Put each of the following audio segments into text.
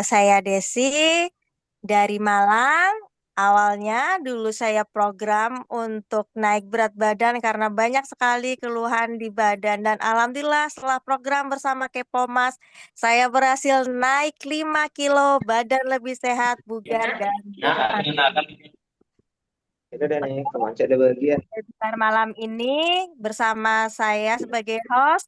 Saya Desi dari Malang. Awalnya dulu saya program untuk naik berat badan karena banyak sekali keluhan di badan. Dan alhamdulillah setelah program bersama Kepomas, saya berhasil naik 5 kilo, badan lebih sehat, bugar, dan berhati. Itu udah nih, kemana ada bagian. Webinar malam ini bersama saya sebagai host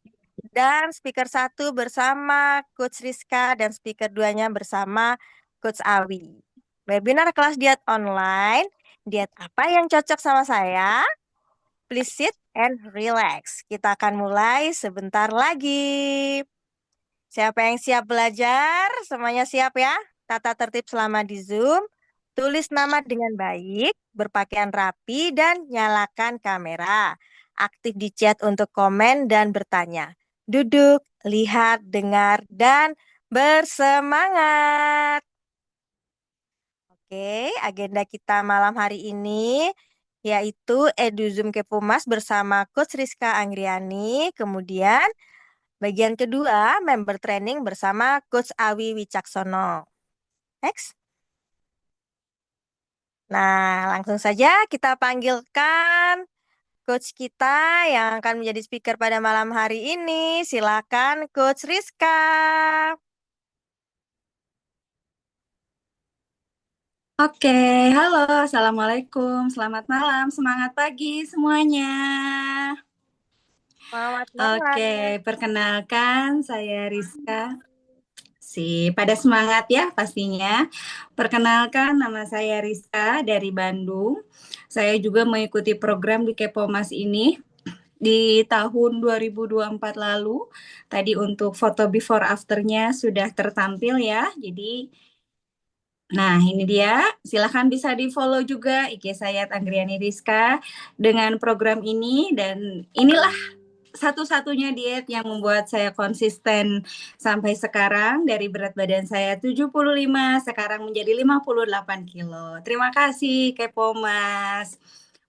dan speaker satu bersama Coach Rizka dan speaker duanya bersama Coach Awi. Webinar kelas diet online, diet apa yang cocok sama saya? Please sit and relax. Kita akan mulai sebentar lagi. Siapa yang siap belajar? Semuanya siap ya? Tata tertib selama di Zoom. Tulis nama dengan baik, berpakaian rapi, dan nyalakan kamera. Aktif di chat untuk komen dan bertanya. Duduk, lihat, dengar, dan bersemangat. Oke, agenda kita malam hari ini yaitu EduZoom Kepumas bersama Coach Rizka Anggriani. Kemudian bagian kedua, member training bersama Coach Awi Wicaksono. Next. Nah, langsung saja kita panggilkan coach kita yang akan menjadi speaker pada malam hari ini. Silakan Coach Rizka. Oke, halo, assalamualaikum, selamat malam, semangat pagi semuanya. Selamat Oke, malam. perkenalkan saya Rizka. Pada semangat ya pastinya. Perkenalkan nama saya Rizka dari Bandung. Saya juga mengikuti program di Kepomas ini di tahun 2024 lalu. Tadi untuk foto before afternya sudah tertampil ya. Jadi nah, ini dia. Silahkan bisa di-follow juga IG saya Tanggriani Rizka dengan program ini. Dan inilah satu-satunya diet yang membuat saya konsisten sampai sekarang. Dari berat badan saya 75, sekarang menjadi 58 kilo. Terima kasih Kepo Mas.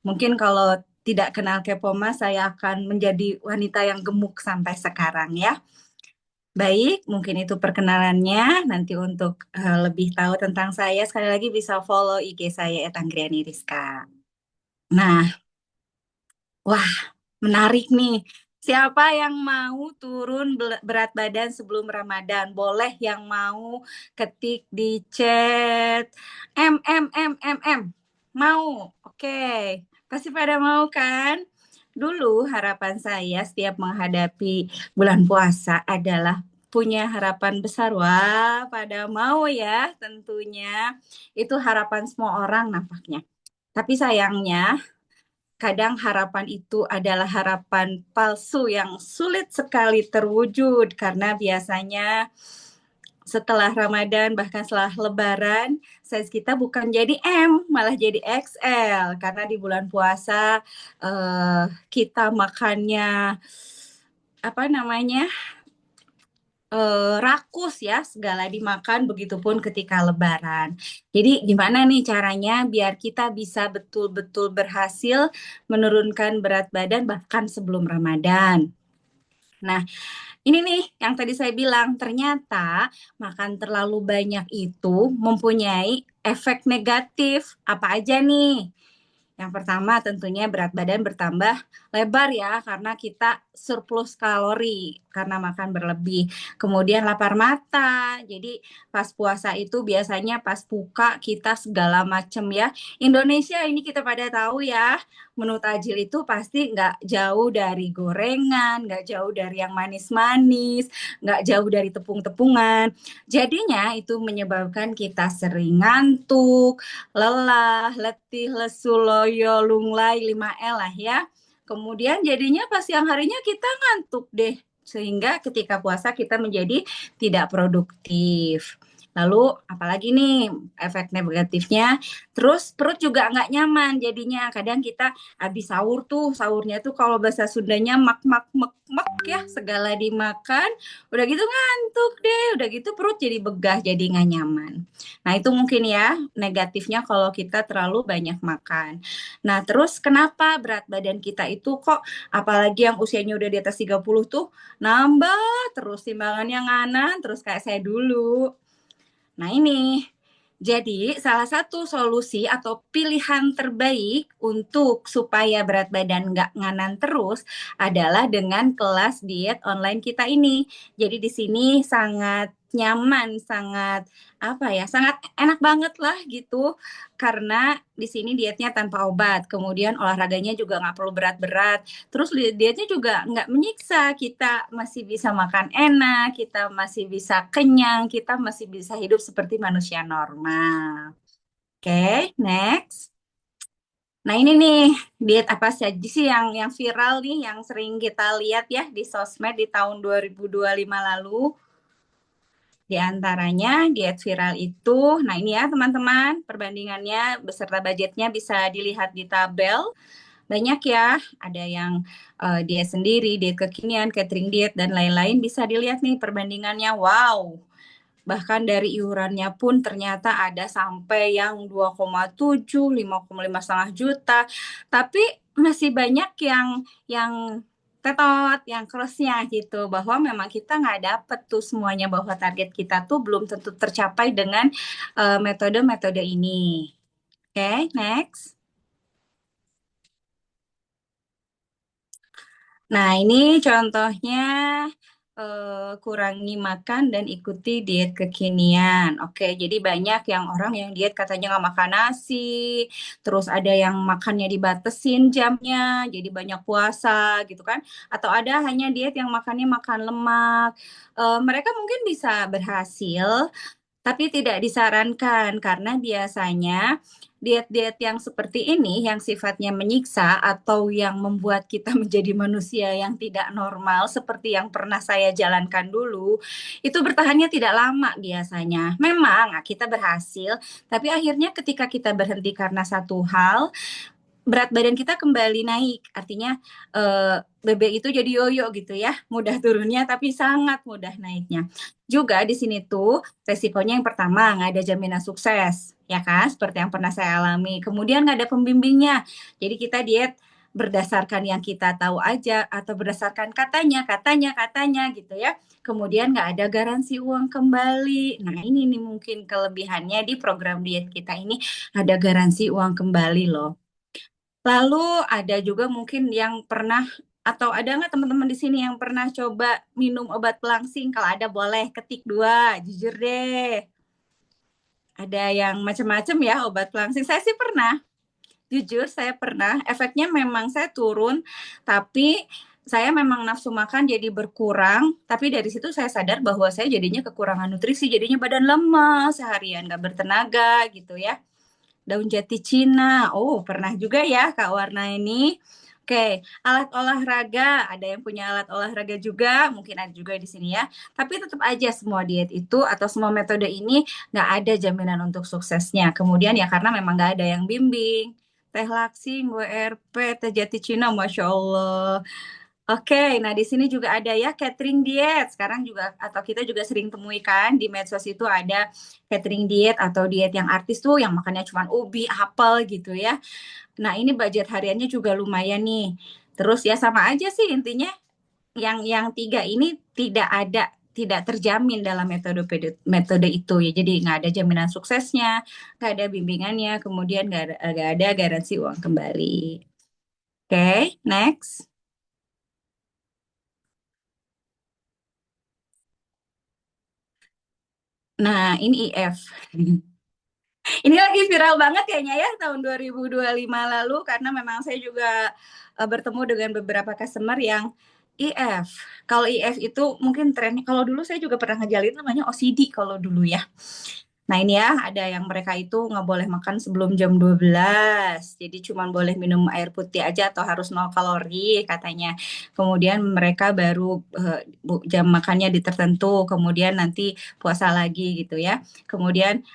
Mungkin kalau tidak kenal Kepo Mas, saya akan menjadi wanita yang gemuk sampai sekarang ya. Baik, mungkin itu perkenalannya. Nanti untuk lebih tahu tentang saya, sekali lagi bisa follow IG saya @anggriani Rizka. Nah, wah, menarik nih. Siapa yang mau turun berat badan sebelum Ramadan? Boleh yang mau ketik di chat M. Mau? Oke. Pasti pada mau kan? Dulu harapan saya setiap menghadapi bulan puasa adalah punya harapan besar. Wah, pada mau ya tentunya. Itu harapan semua orang nampaknya. Tapi sayangnya kadang harapan itu adalah harapan palsu yang sulit sekali terwujud karena biasanya setelah Ramadan bahkan setelah Lebaran size kita bukan jadi M malah jadi XL karena di bulan puasa kita makannya apa namanya rakus ya, segala dimakan, begitupun ketika Lebaran. Jadi gimana nih caranya biar kita bisa betul-betul berhasil menurunkan berat badan bahkan sebelum Ramadan. Nah, ini nih yang tadi saya bilang, ternyata makan terlalu banyak itu mempunyai efek negatif. Apa aja nih? Yang pertama tentunya berat badan bertambah lebar ya karena kita surplus kalori karena makan berlebih. Kemudian lapar mata. Jadi pas puasa itu biasanya pas buka kita segala macam ya. Indonesia ini kita pada tahu ya, menu tajil itu pasti nggak jauh dari gorengan, nggak jauh dari yang manis-manis, nggak jauh dari tepung-tepungan. Jadinya itu menyebabkan kita sering ngantuk, lelah, letih, lesu, loyo, lunglai, 5L lah ya. Kemudian jadinya pas siang harinya kita ngantuk deh. Sehingga ketika puasa kita menjadi tidak produktif. Lalu apalagi nih efek negatifnya, terus perut juga nggak nyaman jadinya. Kadang kita habis sahur tuh, sahurnya tuh kalau bahasa Sundanya mak mak mek mek ya, segala dimakan, udah gitu ngantuk deh, udah gitu perut jadi begah, jadi nggak nyaman. Nah itu mungkin ya negatifnya kalau kita terlalu banyak makan. Nah terus kenapa berat badan kita itu kok apalagi yang usianya udah di atas 30 tuh nambah terus timbangannya nganan terus kayak saya dulu. Nah ini, jadi salah satu solusi atau pilihan terbaik untuk supaya berat badan nggak nganan terus adalah dengan kelas diet online kita ini. Jadi di sini sangat nyaman, sangat apa ya, sangat enak banget lah gitu. Karena di sini dietnya tanpa obat, kemudian olahraganya juga nggak perlu berat-berat. Terus dietnya juga nggak menyiksa, kita masih bisa makan enak, kita masih bisa kenyang, kita masih bisa hidup seperti manusia normal. Oke, next. Nah ini nih diet apa saja sih yang viral nih, yang sering kita lihat ya di sosmed di tahun 2025 lalu. Di antaranya diet viral itu, nah ini ya teman-teman, perbandingannya beserta budgetnya bisa dilihat di tabel. Banyak ya, ada yang diet sendiri, diet kekinian, catering diet, dan lain-lain. Bisa dilihat nih perbandingannya, wow. Bahkan dari iurannya pun ternyata ada sampai yang 2,7, 5,5 juta. Tapi masih banyak yang tetot, yang crossnya gitu. Bahwa memang kita nggak dapet tuh semuanya, bahwa target kita tuh belum tentu tercapai dengan metode-metode ini. Oke, next. Nah, ini contohnya kurangi makan dan ikuti diet kekinian. Oke, jadi banyak yang orang yang diet katanya nggak makan nasi, terus ada yang makannya dibatesin jamnya, jadi banyak puasa gitu kan. Atau ada hanya diet yang makannya makan lemak. Mereka mungkin bisa berhasil, tapi tidak disarankan karena biasanya diet-diet yang seperti ini yang sifatnya menyiksa atau yang membuat kita menjadi manusia yang tidak normal seperti yang pernah saya jalankan dulu, itu bertahannya tidak lama biasanya. Memang kita berhasil, tapi akhirnya ketika kita berhenti karena satu hal, berat badan kita kembali naik. Artinya BB itu jadi yoyo gitu ya, mudah turunnya tapi sangat mudah naiknya. Juga di sini tuh resikonya yang pertama nggak ada jaminan sukses, ya kan? Seperti yang pernah saya alami. Kemudian nggak ada pembimbingnya. Jadi kita diet berdasarkan yang kita tahu aja atau berdasarkan katanya gitu ya. Kemudian nggak ada garansi uang kembali. Nah ini nih mungkin kelebihannya di program diet kita ini, ada garansi uang kembali loh. Lalu ada juga mungkin yang pernah atau ada nggak teman-teman di sini yang pernah coba minum obat pelangsing? Kalau ada boleh ketik dua, jujur deh. Ada yang macam-macam ya obat pelangsing. Saya sih pernah, jujur saya pernah. Efeknya memang saya turun, tapi saya memang nafsu makan jadi berkurang. Tapi dari situ saya sadar bahwa saya jadinya kekurangan nutrisi, jadinya badan lemas, seharian nggak bertenaga gitu ya. Daun jati Cina. Oh, pernah juga ya Kak Warna ini. Oke, alat olahraga. Ada yang punya alat olahraga juga, mungkin ada juga di sini ya. Tapi tetap aja semua diet itu atau semua metode ini nggak ada jaminan untuk suksesnya. Kemudian ya karena memang nggak ada yang bimbing. Teh Laksing, WRP, Teh Jati Cina, Masya Allah. Oke, nah di sini juga ada ya catering diet. Sekarang juga atau kita juga sering temui kan di medsos itu ada catering diet atau diet yang artis tuh yang makannya cuma ubi, apel gitu ya. Nah, ini budget hariannya juga lumayan nih. Terus ya sama aja sih intinya yang tiga ini tidak terjamin dalam metode itu ya. Jadi nggak ada jaminan suksesnya, nggak ada bimbingannya, kemudian nggak ada garansi uang kembali. Oke, next. Nah, ini IF. Ini lagi viral banget kayaknya ya tahun 2025 lalu karena memang saya juga bertemu dengan beberapa customer yang IF. Kalau IF itu mungkin trennya, kalau dulu saya juga pernah ngejalin namanya OCD kalau dulu ya. Nah ini ya, ada yang mereka itu nggak boleh makan sebelum jam 12. Jadi cuma boleh minum air putih aja atau harus 0 kalori katanya. Kemudian mereka baru jam makannya di tertentu, kemudian nanti puasa lagi gitu ya. Kemudian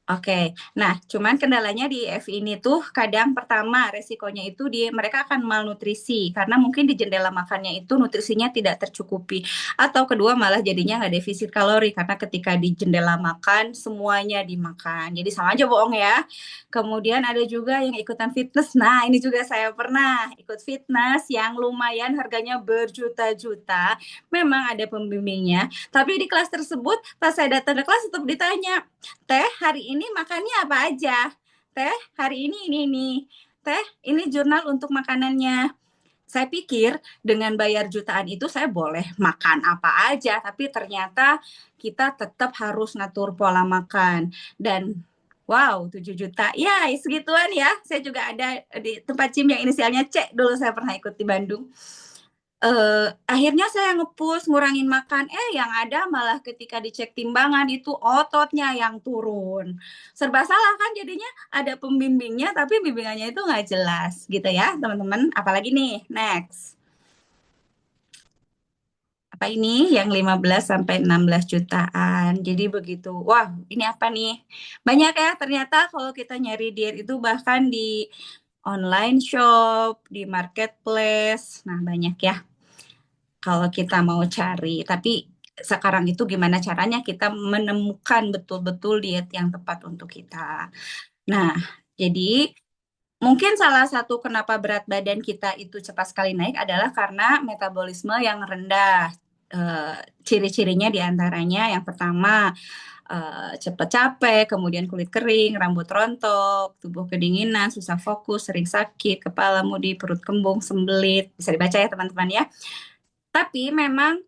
oke, nah cuman kendalanya di EF ini tuh kadang pertama resikonya itu mereka akan malnutrisi karena mungkin di jendela makannya itu nutrisinya tidak tercukupi, atau kedua malah jadinya nggak defisit kalori karena ketika di jendela makan semuanya dimakan, jadi sama aja bohong ya. Kemudian ada juga yang ikutan fitness, nah ini juga saya pernah ikut fitness yang lumayan harganya berjuta-juta, memang ada pembimbingnya, tapi di kelas tersebut pas saya datang ke kelas tetap ditanya, Teh, hari ini makannya apa aja? Teh, hari ini. Teh, ini jurnal untuk makanannya. Saya pikir dengan bayar jutaan itu saya boleh makan apa aja, tapi ternyata kita tetap harus ngatur pola makan. Dan wow, 7 juta. Ya, segituan ya. Saya juga ada di tempat gym yang inisialnya C, dulu saya pernah ikut di Bandung. Akhirnya saya nge-push ngurangin makan, yang ada malah ketika dicek timbangan itu ototnya yang turun. Serba salah kan jadinya, ada pembimbingnya tapi bimbingannya itu nggak jelas gitu ya teman-teman. Apalagi nih, next. Apa ini yang 15 sampai 16 jutaan. Jadi begitu. Wah, ini apa nih? Banyak ya ternyata kalau kita nyari diet itu bahkan di online shop, di marketplace. Nah, banyak ya kalau kita mau cari. Tapi sekarang itu gimana caranya kita menemukan betul-betul diet yang tepat untuk kita. Nah, jadi mungkin salah satu kenapa berat badan kita itu cepat sekali naik adalah karena metabolisme yang rendah. Ciri-cirinya diantaranya yang pertama, cepat capek, kemudian kulit kering, rambut rontok, tubuh kedinginan, susah fokus, sering sakit, kepala mudi, perut kembung, sembelit. Bisa dibaca ya teman-teman ya. Tapi memang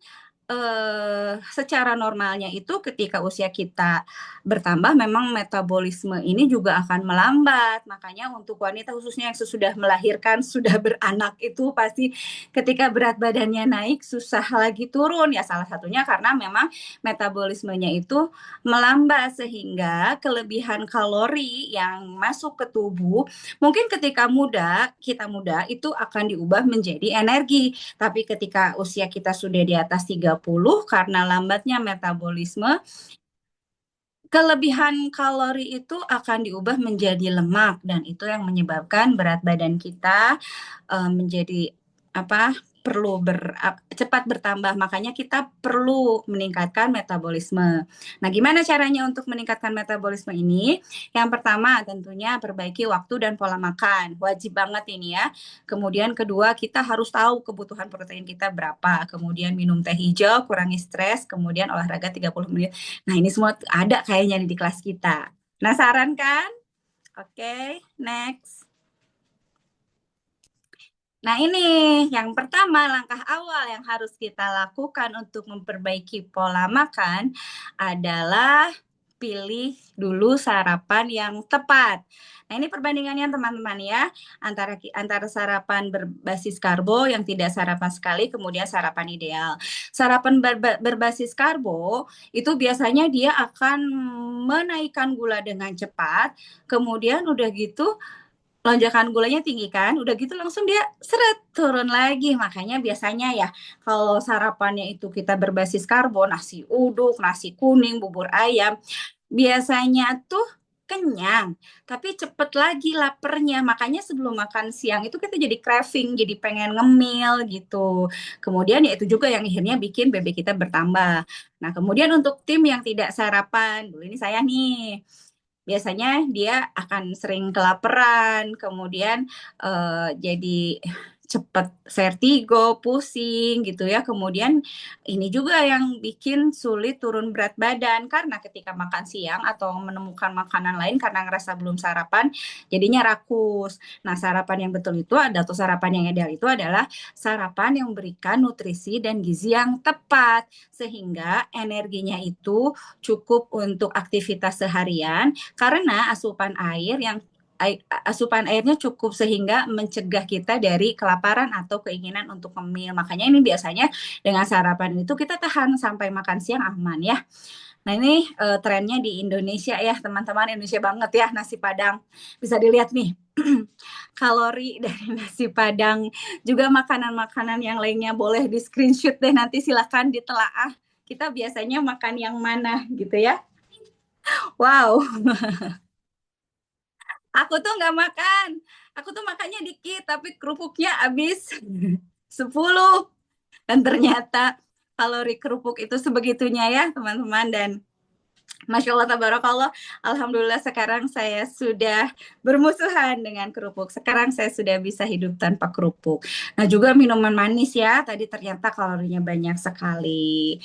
secara normalnya itu ketika usia kita bertambah memang metabolisme ini juga akan melambat. Makanya untuk wanita khususnya yang sesudah melahirkan, sudah beranak itu pasti ketika berat badannya naik susah lagi turun. Ya salah satunya karena memang metabolismenya itu melambat sehingga kelebihan kalori yang masuk ke tubuh mungkin ketika kita muda itu akan diubah menjadi energi. Tapi ketika usia kita sudah di atas 30 karena lambatnya metabolisme, kelebihan kalori itu akan diubah menjadi lemak dan itu yang menyebabkan berat badan kita menjadi perlu cepat bertambah. Makanya kita perlu meningkatkan metabolisme. Nah, gimana caranya untuk meningkatkan metabolisme ini? Yang pertama tentunya perbaiki waktu dan pola makan. Wajib banget ini ya. Kemudian kedua, kita harus tahu kebutuhan protein kita berapa. Kemudian minum teh hijau, kurangi stres, kemudian olahraga 30 menit. Nah, ini semua ada kayaknya di kelas kita. Penasaran kan? Oke, next. Nah ini yang pertama, langkah awal yang harus kita lakukan untuk memperbaiki pola makan adalah pilih dulu sarapan yang tepat. Nah ini perbandingannya teman-teman ya, antara sarapan berbasis karbo yang tidak sarapan sekali, kemudian sarapan ideal. Sarapan berbasis karbo itu biasanya dia akan menaikkan gula dengan cepat, kemudian udah gitu lonjakan gulanya tinggi kan, udah gitu langsung dia turun lagi. Makanya biasanya ya kalau sarapannya itu kita berbasis karbo, nasi uduk, nasi kuning, bubur ayam, biasanya tuh kenyang, tapi cepet lagi lapernya. Makanya sebelum makan siang itu kita jadi craving, jadi pengen ngemil gitu. Kemudian ya itu juga yang akhirnya bikin BB kita bertambah. Nah kemudian untuk tim yang tidak sarapan, dulu ini saya nih, biasanya dia akan sering kelaparan, kemudian jadi cepat vertigo, pusing gitu ya. Kemudian ini juga yang bikin sulit turun berat badan karena ketika makan siang atau menemukan makanan lain karena ngerasa belum sarapan, jadinya rakus. Nah, sarapan yang betul itu atau sarapan yang ideal itu adalah sarapan yang memberikan nutrisi dan gizi yang tepat sehingga energinya itu cukup untuk aktivitas seharian karena asupan airnya cukup sehingga mencegah kita dari kelaparan atau keinginan untuk ngemil. Makanya ini biasanya dengan sarapan itu kita tahan sampai makan siang aman ya. Nah ini trennya di Indonesia ya teman-teman, Indonesia banget ya nasi Padang. Bisa dilihat nih kalori dari nasi Padang, juga makanan-makanan yang lainnya boleh di screenshot deh, nanti silakan ditelaah. Kita biasanya makan yang mana gitu ya. Wow, aku tuh nggak makan. Aku tuh makannya dikit, tapi kerupuknya habis 10. Dan ternyata kalori kerupuk itu sebegitunya ya teman-teman. Dan Masya Allah, tabarakallah, alhamdulillah sekarang saya sudah bermusuhan dengan kerupuk. Sekarang saya sudah bisa hidup tanpa kerupuk. Nah juga minuman manis ya, tadi ternyata kalorinya banyak sekali.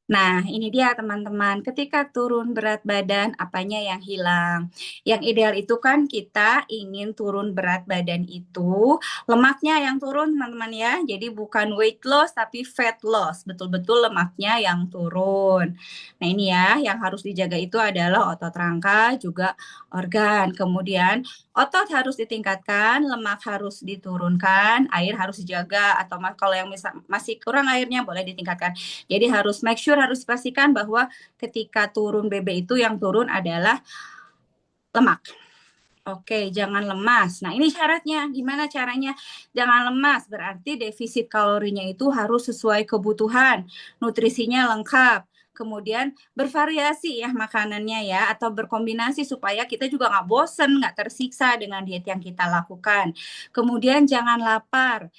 Nah, ini dia teman-teman, ketika turun berat badan, apanya yang hilang? Yang ideal itu kan kita ingin turun berat badan itu, lemaknya yang turun teman-teman ya. Jadi bukan weight loss, tapi fat loss. Betul-betul lemaknya yang turun. Nah ini ya, yang harus dijaga itu adalah otot rangka, juga organ. Kemudian otot harus ditingkatkan, lemak harus diturunkan, air harus dijaga, atau kalau yang masih kurang airnya boleh ditingkatkan. Jadi harus make sure, harus pastikan bahwa ketika turun BB itu yang turun adalah lemak. Oke, jangan lemas. Nah, ini syaratnya. Gimana caranya? Jangan lemas. Berarti defisit kalorinya itu harus sesuai kebutuhan. Nutrisinya lengkap. Kemudian bervariasi ya makanannya ya. Atau berkombinasi supaya kita juga nggak bosen, nggak tersiksa dengan diet yang kita lakukan. Kemudian jangan lapar,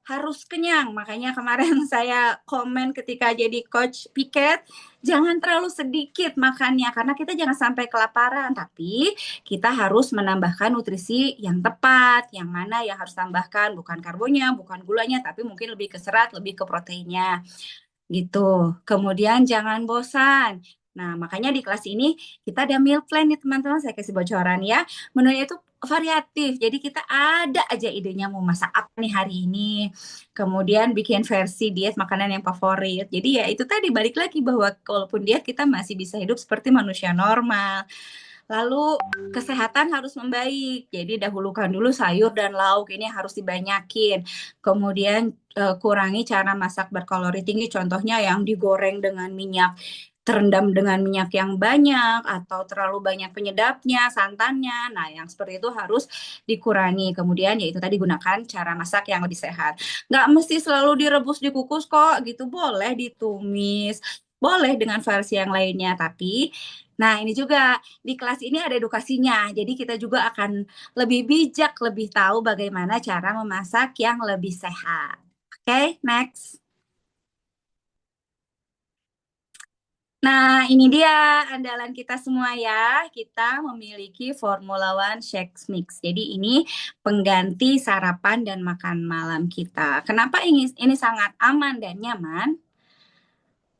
harus kenyang. Makanya kemarin saya komen ketika jadi coach piket, jangan terlalu sedikit makannya karena kita jangan sampai kelaparan, tapi kita harus menambahkan nutrisi yang tepat. Yang mana yang harus tambahkan bukan karbonya, bukan gulanya, tapi mungkin lebih ke serat, lebih ke proteinnya gitu. Kemudian jangan bosan. Nah, makanya di kelas ini kita ada meal plan nih teman-teman, saya kasih bocoran ya. Menunya itu variatif, jadi kita ada aja idenya mau masak apa nih hari ini. Kemudian bikin versi diet makanan yang favorit. Jadi ya itu tadi, balik lagi bahwa walaupun diet kita masih bisa hidup seperti manusia normal. Lalu kesehatan harus membaik. Jadi dahulukan dulu sayur dan lauk, ini harus dibanyakin. Kemudian kurangi cara masak berkalori tinggi, contohnya yang digoreng dengan minyak, terendam dengan minyak yang banyak, atau terlalu banyak penyedapnya, santannya. Nah, yang seperti itu harus dikurangi. Kemudian yaitu tadi, gunakan cara masak yang lebih sehat. Nggak mesti selalu direbus, dikukus kok gitu. Boleh ditumis, boleh dengan versi yang lainnya. Tapi, nah ini juga di kelas ini ada edukasinya. Jadi kita juga akan lebih bijak, lebih tahu bagaimana cara memasak yang lebih sehat. Oke, next. Nah, ini dia andalan kita semua ya. Kita memiliki Formula One Shake Mix. Jadi ini pengganti sarapan dan makan malam kita. Kenapa ini sangat aman dan nyaman?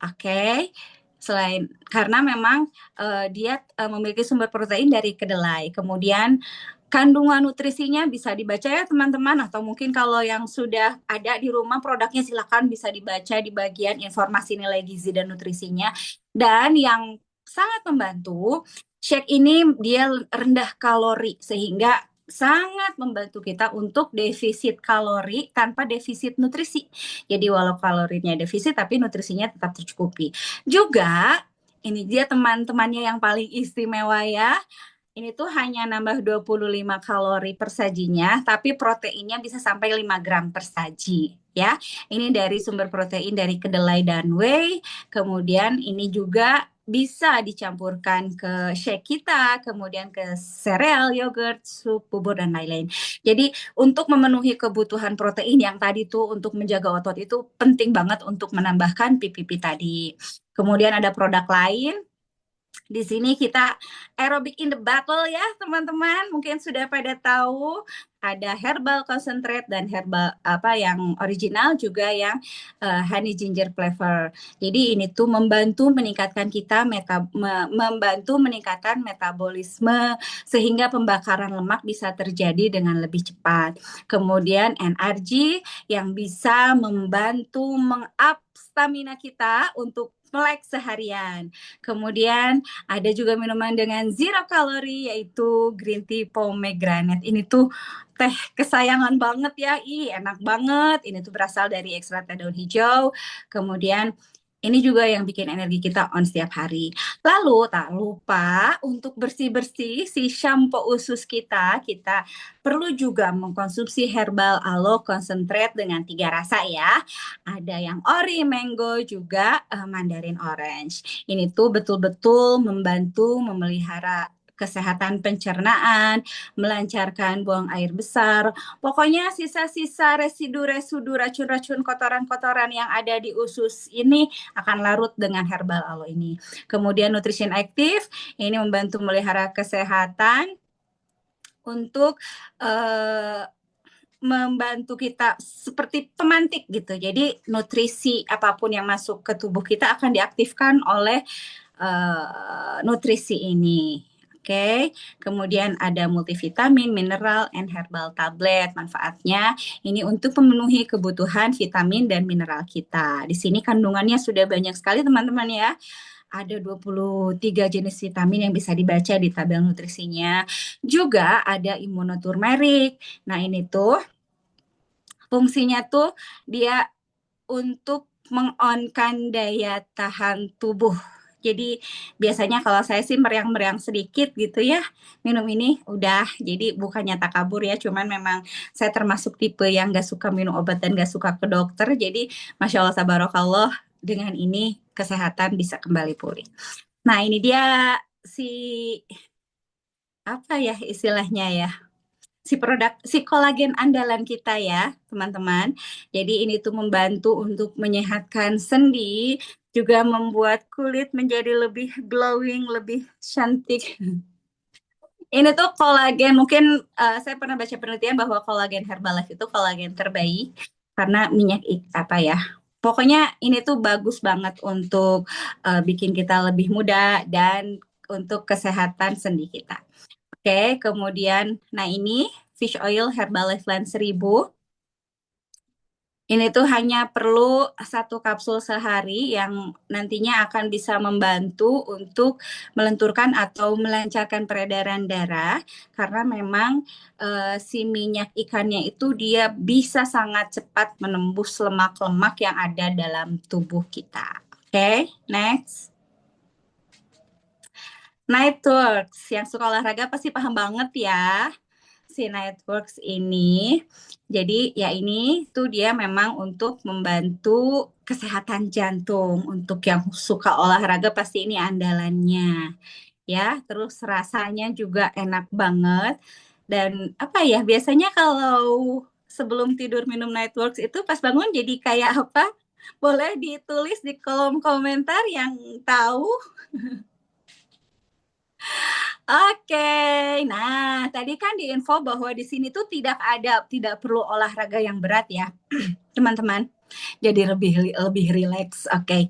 Oke. Selain karena memang dia memiliki sumber protein dari kedelai. Kemudian kandungan nutrisinya bisa dibaca ya teman-teman, atau mungkin kalau yang sudah ada di rumah produknya silakan bisa dibaca di bagian informasi nilai gizi dan nutrisinya. Dan yang sangat membantu, shake ini dia rendah kalori sehingga sangat membantu kita untuk defisit kalori tanpa defisit nutrisi. Jadi walau kalorinya defisit tapi nutrisinya tetap tercukupi. Juga ini dia teman-temannya yang paling istimewa ya. Ini tuh hanya nambah 25 kalori per sajinya, tapi proteinnya bisa sampai 5 gram per saji ya. Ini dari sumber protein dari kedelai dan whey. Kemudian ini juga bisa dicampurkan ke shake kita, kemudian ke sereal, yogurt, sup, bubur, dan lain-lain. Jadi untuk memenuhi kebutuhan protein yang tadi tuh untuk menjaga otot itu penting banget untuk menambahkan PPP tadi. Kemudian ada produk lain. Di sini kita aerobic in the battle ya teman-teman. Mungkin sudah pada tahu ada herbal concentrate dan herbal apa yang original, juga yang honey ginger flavor. Jadi ini tuh membantu meningkatkan kita membantu meningkatkan metabolisme sehingga pembakaran lemak bisa terjadi dengan lebih cepat. Kemudian NRG yang bisa membantu meng-up stamina kita untuk melek seharian. Kemudian ada juga minuman dengan zero kalori yaitu green tea pomegranate. Ini tuh teh kesayangan banget ya. Ih, enak banget. Ini tuh berasal dari ekstrak teh daun hijau. Kemudian Ini juga yang bikin energi kita on setiap hari. Lalu tak lupa untuk bersih-bersih si shampoo usus kita, kita perlu juga mengkonsumsi herbal aloe concentrate dengan 3 rasa ya. Ada yang ori, mango, juga mandarin orange. Ini tuh betul-betul membantu memelihara kesehatan pencernaan, melancarkan buang air besar. Pokoknya sisa-sisa residu-residu racun-racun kotoran-kotoran yang ada di usus ini akan larut dengan herbal aloe ini. Kemudian nutrition aktif, ini membantu melihara kesehatan untuk membantu kita seperti pemantik gitu. Jadi nutrisi apapun yang masuk ke tubuh kita akan diaktifkan oleh nutrisi ini. Oke, kemudian ada multivitamin, mineral, and herbal tablet. Manfaatnya ini untuk memenuhi kebutuhan vitamin dan mineral kita. Di sini kandungannya sudah banyak sekali teman-teman ya. Ada 23 jenis vitamin yang bisa dibaca di tabel nutrisinya. Juga ada imunoturmeric. Nah, ini tuh fungsinya tuh dia untuk mengonkan daya tahan tubuh. Jadi biasanya kalau saya sih meriang-meriang sedikit gitu ya, minum ini udah. Jadi bukannya takabur ya, cuman memang saya termasuk tipe yang gak suka minum obat dan gak suka ke dokter. Jadi Masya Allah tabarakallah, dengan ini kesehatan bisa kembali pulih. Nah ini dia si apa ya istilahnya ya, si kolagen andalan kita ya teman-teman. Jadi ini tuh membantu untuk menyehatkan sendi, juga membuat kulit menjadi lebih glowing, lebih cantik. Ini tuh kolagen, mungkin saya pernah baca penelitian bahwa kolagen Herbalife itu kolagen terbaik karena minyak apa ya. Pokoknya ini tuh bagus banget untuk bikin kita lebih muda dan untuk kesehatan sendi kita. Oke, kemudian, nah ini fish oil Herbalife Blend 1000. Ini tuh hanya perlu 1 kapsul sehari yang nantinya akan bisa membantu untuk melenturkan atau melancarkan peredaran darah karena memang si minyak ikannya itu dia bisa sangat cepat menembus lemak-lemak yang ada dalam tubuh kita. Oke, next. Nightworks, yang suka olahraga pasti paham banget ya si Nightworks ini. Jadi ya ini tuh dia memang untuk membantu kesehatan jantung. Untuk yang suka olahraga pasti ini andalannya. Ya, terus rasanya juga enak banget. Dan apa ya, biasanya kalau sebelum tidur minum Nightworks itu pas bangun jadi kayak apa? Boleh ditulis di kolom komentar yang tahu. Oke, nah tadi kan diinfo bahwa di sini tuh tidak perlu olahraga yang berat ya, teman-teman. Jadi lebih rileks. Oke.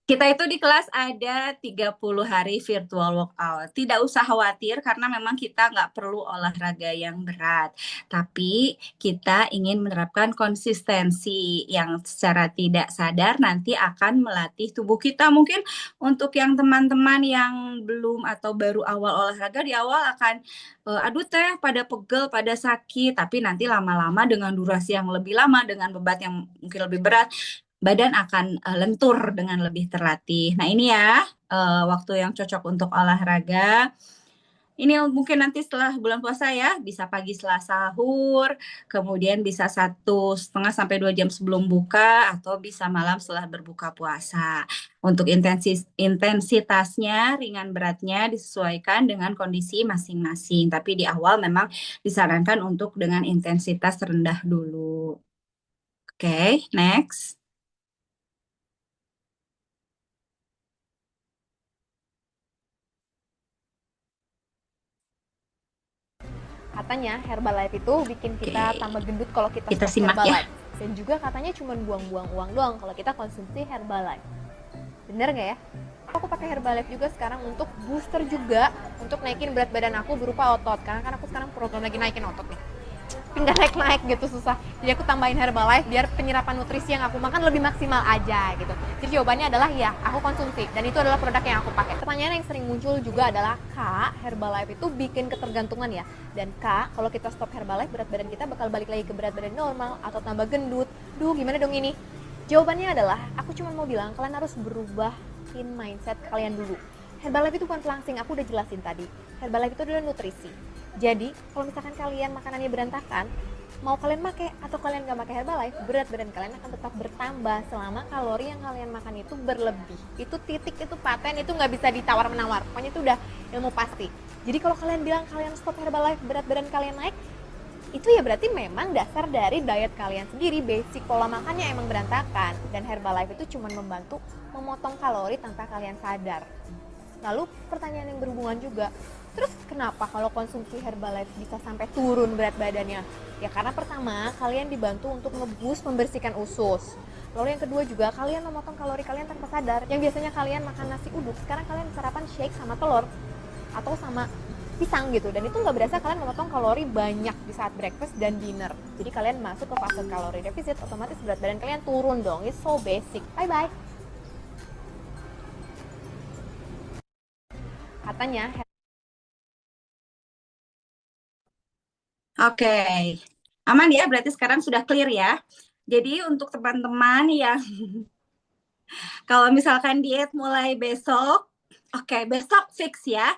Kita itu di kelas ada 30 hari virtual workout. Tidak usah khawatir karena memang kita nggak perlu olahraga yang berat. Tapi kita ingin menerapkan konsistensi yang secara tidak sadar nanti akan melatih tubuh kita. Mungkin untuk yang teman-teman yang belum atau baru awal olahraga, di awal akan aduh teh pada pegel, pada sakit. Tapi nanti lama-lama dengan durasi yang lebih lama, dengan beban yang mungkin lebih berat, badan akan lentur dengan lebih terlatih. Nah ini ya waktu yang cocok untuk olahraga. Ini mungkin nanti setelah bulan puasa ya, bisa pagi setelah sahur, kemudian bisa 1,5 sampai 2 jam sebelum buka, atau bisa malam setelah berbuka puasa. Untuk intensitasnya, ringan beratnya disesuaikan dengan kondisi masing-masing. Tapi di awal memang disarankan untuk dengan intensitas rendah dulu. Oke, next. Katanya Herbalife itu bikin kita tambah gendut kalau kita stop simak Herbalife. Ya. Dan juga katanya cuma buang-buang uang doang kalau kita konsumsi Herbalife. Bener nggak ya? Aku pakai Herbalife juga sekarang untuk booster juga, untuk naikin berat badan aku berupa otot. Karena kan aku sekarang program lagi naikin otot nih. Tapi nggak naik-naik gitu, susah. Jadi aku tambahin Herbalife biar penyerapan nutrisi yang aku makan lebih maksimal aja gitu. Jadi jawabannya adalah ya, aku konsumsi. Dan itu adalah produk yang aku pakai. Pertanyaan yang sering muncul juga adalah, Kak, Herbalife itu bikin ketergantungan ya? Dan Kak, kalau kita stop Herbalife, berat badan kita bakal balik lagi ke berat badan normal atau tambah gendut? Duh, gimana dong ini? Jawabannya adalah, aku cuma mau bilang kalian harus berubahin mindset kalian dulu. Herbalife itu bukan pelangsing, aku udah jelasin tadi. Herbalife itu adalah nutrisi. Jadi, kalau misalkan kalian makanannya berantakan, mau kalian pakai atau kalian gak pakai Herbalife, berat badan kalian akan tetap bertambah selama kalori yang kalian makan itu berlebih. Itu titik, itu paten, itu nggak bisa ditawar-menawar. Pokoknya itu udah ilmu pasti. Jadi kalau kalian bilang kalian stop Herbalife, berat badan kalian naik, itu ya berarti memang dasar dari diet kalian sendiri, basic pola makannya emang berantakan. Dan Herbalife itu cuma membantu memotong kalori tanpa kalian sadar. Lalu pertanyaan yang berhubungan juga, terus kenapa kalau konsumsi Herbalife bisa sampai turun berat badannya? Ya karena pertama, kalian dibantu untuk nge-boost membersihkan usus. Lalu yang kedua juga, kalian memotong kalori kalian tanpa sadar. Yang biasanya kalian makan nasi uduk, sekarang kalian sarapan shake sama telur atau sama pisang gitu, dan itu nggak berasa kalian memotong kalori banyak di saat breakfast dan dinner. Jadi kalian masuk ke fase kalori defisit, otomatis berat badan kalian turun dong. It's so basic. Bye bye. Katanya Oke, aman ya, berarti sekarang sudah clear ya. Jadi untuk teman-teman yang kalau misalkan diet mulai besok, oke, besok fix ya.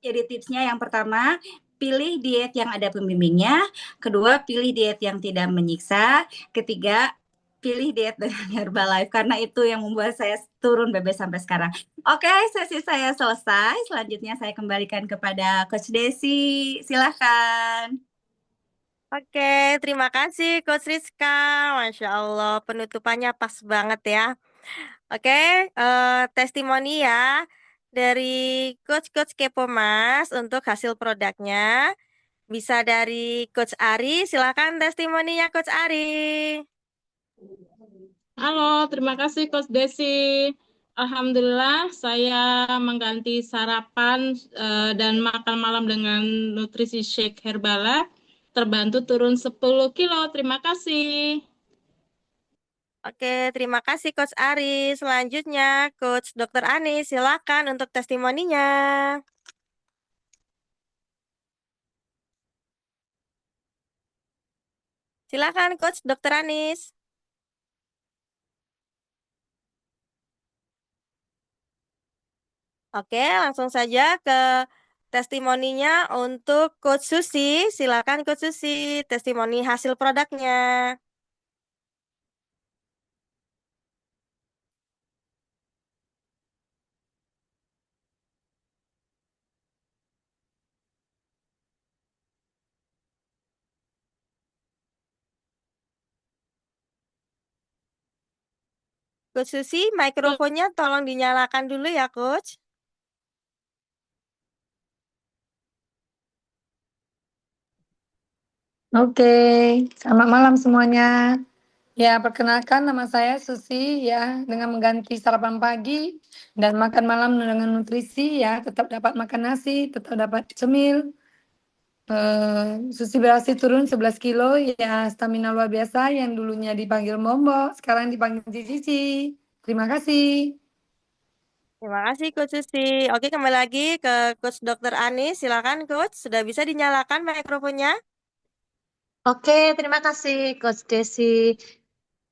Jadi tipsnya yang pertama, pilih diet yang ada pembimbingnya. Kedua, pilih diet yang tidak menyiksa. Ketiga, pilih diet dengan Herbalife, karena itu yang membuat saya turun BB sampai sekarang. Oke, sesi saya selesai. Selanjutnya saya kembalikan kepada Coach Desi. Silahkan. Oke, terima kasih Coach Rizka. Masya Allah, penutupannya pas banget ya. Oke, testimoni ya dari Coach Kepo Mas untuk hasil produknya. Bisa dari Coach Ari, silakan testimoninya Coach Ari. Halo, terima kasih Coach Desi. Alhamdulillah, saya mengganti sarapan dan makan malam dengan nutrisi shake Herbalife. Terbantu turun 10 kilo. Terima kasih. Oke, terima kasih Coach Ari. Selanjutnya Coach Dr. Ani, silakan untuk testimoninya. Silakan Coach Dr. Anis. Oke, langsung saja ke testimoninya untuk Coach Susi. Silakan Coach Susi, testimoni hasil produknya. Coach Susi, mikrofonnya tolong dinyalakan dulu ya, Coach. Oke, selamat malam semuanya. Ya, perkenalkan nama saya Susi ya, dengan mengganti sarapan pagi dan makan malam dengan nutrisi ya, tetap dapat makan nasi, tetap dapat cemil. Susi berhasil turun 11 kilo ya, stamina luar biasa yang dulunya dipanggil Mombo, sekarang dipanggil Cici. Terima kasih. Terima kasih Coach Susi. Oke, kembali lagi ke Coach Dr. Anis. Silakan Coach, sudah bisa dinyalakan mikrofonnya. Oke, terima kasih Coach Desi.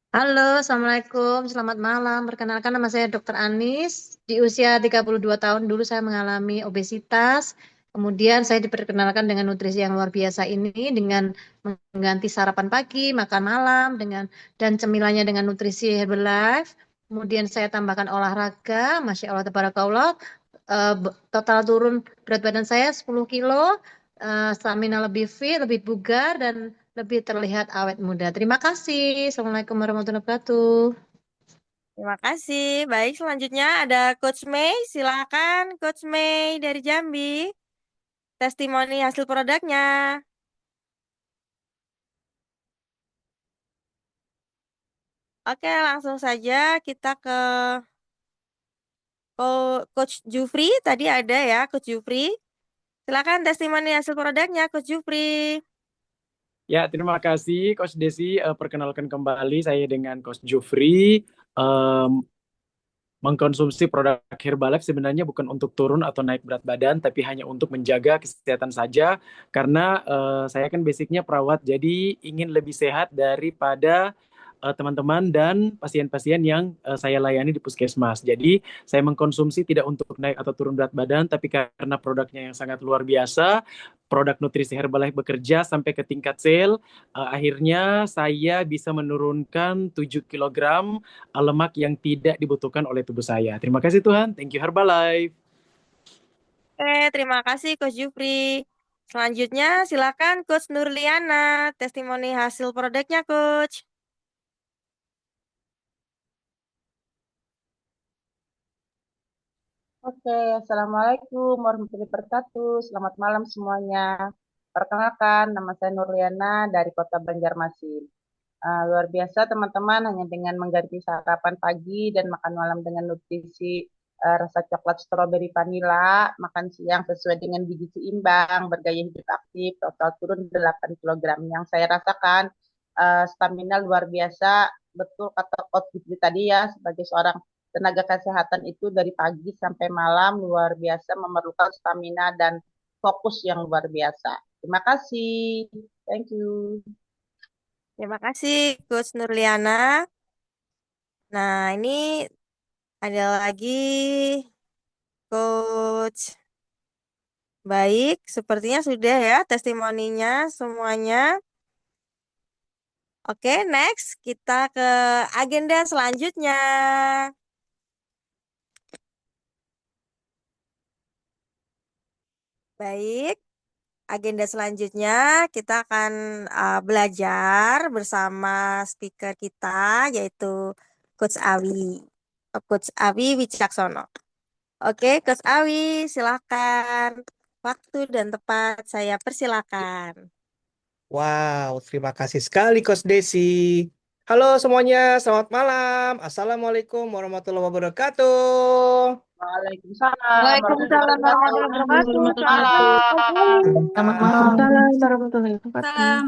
Halo, Assalamualaikum, selamat malam. Perkenalkan nama saya Dr. Anis. Di usia 32 tahun dulu saya mengalami obesitas. Kemudian saya diperkenalkan dengan nutrisi yang luar biasa ini dengan mengganti sarapan pagi, makan malam dan cemilannya dengan nutrisi Herbalife. Kemudian saya tambahkan olahraga, Masya Allah, tabarakallah. Total turun berat badan saya 10 kilo, stamina lebih fit, lebih bugar, dan lebih terlihat awet muda. Terima kasih. Assalamualaikum warahmatullahi wabarakatuh. Terima kasih. Baik, selanjutnya ada Coach Mei. Silakan Coach Mei dari Jambi. Testimoni hasil produknya. Oke, langsung saja kita ke Coach Jufri. Tadi ada ya, Coach Jufri. Silakan testimoni hasil produknya, Coach Jufri. Ya, terima kasih Coach Desi. Perkenalkan kembali saya dengan Coach Jufri. Mengkonsumsi produk Herbalife sebenarnya bukan untuk turun atau naik berat badan, tapi hanya untuk menjaga kesehatan saja. Karena saya kan basicnya perawat, jadi ingin lebih sehat daripada teman-teman dan pasien-pasien yang saya layani di puskesmas. Jadi saya mengkonsumsi tidak untuk naik atau turun berat badan, tapi karena produknya yang sangat luar biasa, produk nutrisi Herbalife bekerja sampai ke tingkat sel, akhirnya saya bisa menurunkan 7 kilogram lemak yang tidak dibutuhkan oleh tubuh saya. Terima kasih Tuhan, thank you Herbalife. Terima kasih Coach Jufri. Selanjutnya silakan Coach Nurliana, testimoni hasil produknya Coach. Oke, Assalamualaikum warahmatullahi wabarakatuh. Selamat malam semuanya. Perkenalkan, nama saya Nurliana dari Kota Banjarmasin. Luar biasa teman-teman, hanya dengan mengganti sarapan pagi dan makan malam dengan nutrisi rasa coklat stroberi vanila, makan siang sesuai dengan gizi seimbang, bergaya hidup aktif, total turun 8 kg. Yang saya rasakan stamina luar biasa, betul kata Coach Fitri tadi ya, sebagai seorang tenaga kesehatan itu dari pagi sampai malam luar biasa memerlukan stamina dan fokus yang luar biasa. Terima kasih. Thank you. Terima kasih Coach Nurliana. Nah, ini ada lagi Coach. Baik, sepertinya sudah ya testimoninya semuanya. Oke, next kita ke agenda selanjutnya. Baik, agenda selanjutnya kita akan belajar bersama speaker kita yaitu Coach Awi. Coach Awi Wicaksono. Oke, Coach Awi, silakan. Waktu dan tempat saya persilakan. Wow, terima kasih sekali Coach Desi. Halo semuanya, selamat malam. Assalamualaikum warahmatullahi wabarakatuh. Waalaikumsalam. Waalaikumsalam warahmatullahi wabarakatuh. Selamat malam. Salam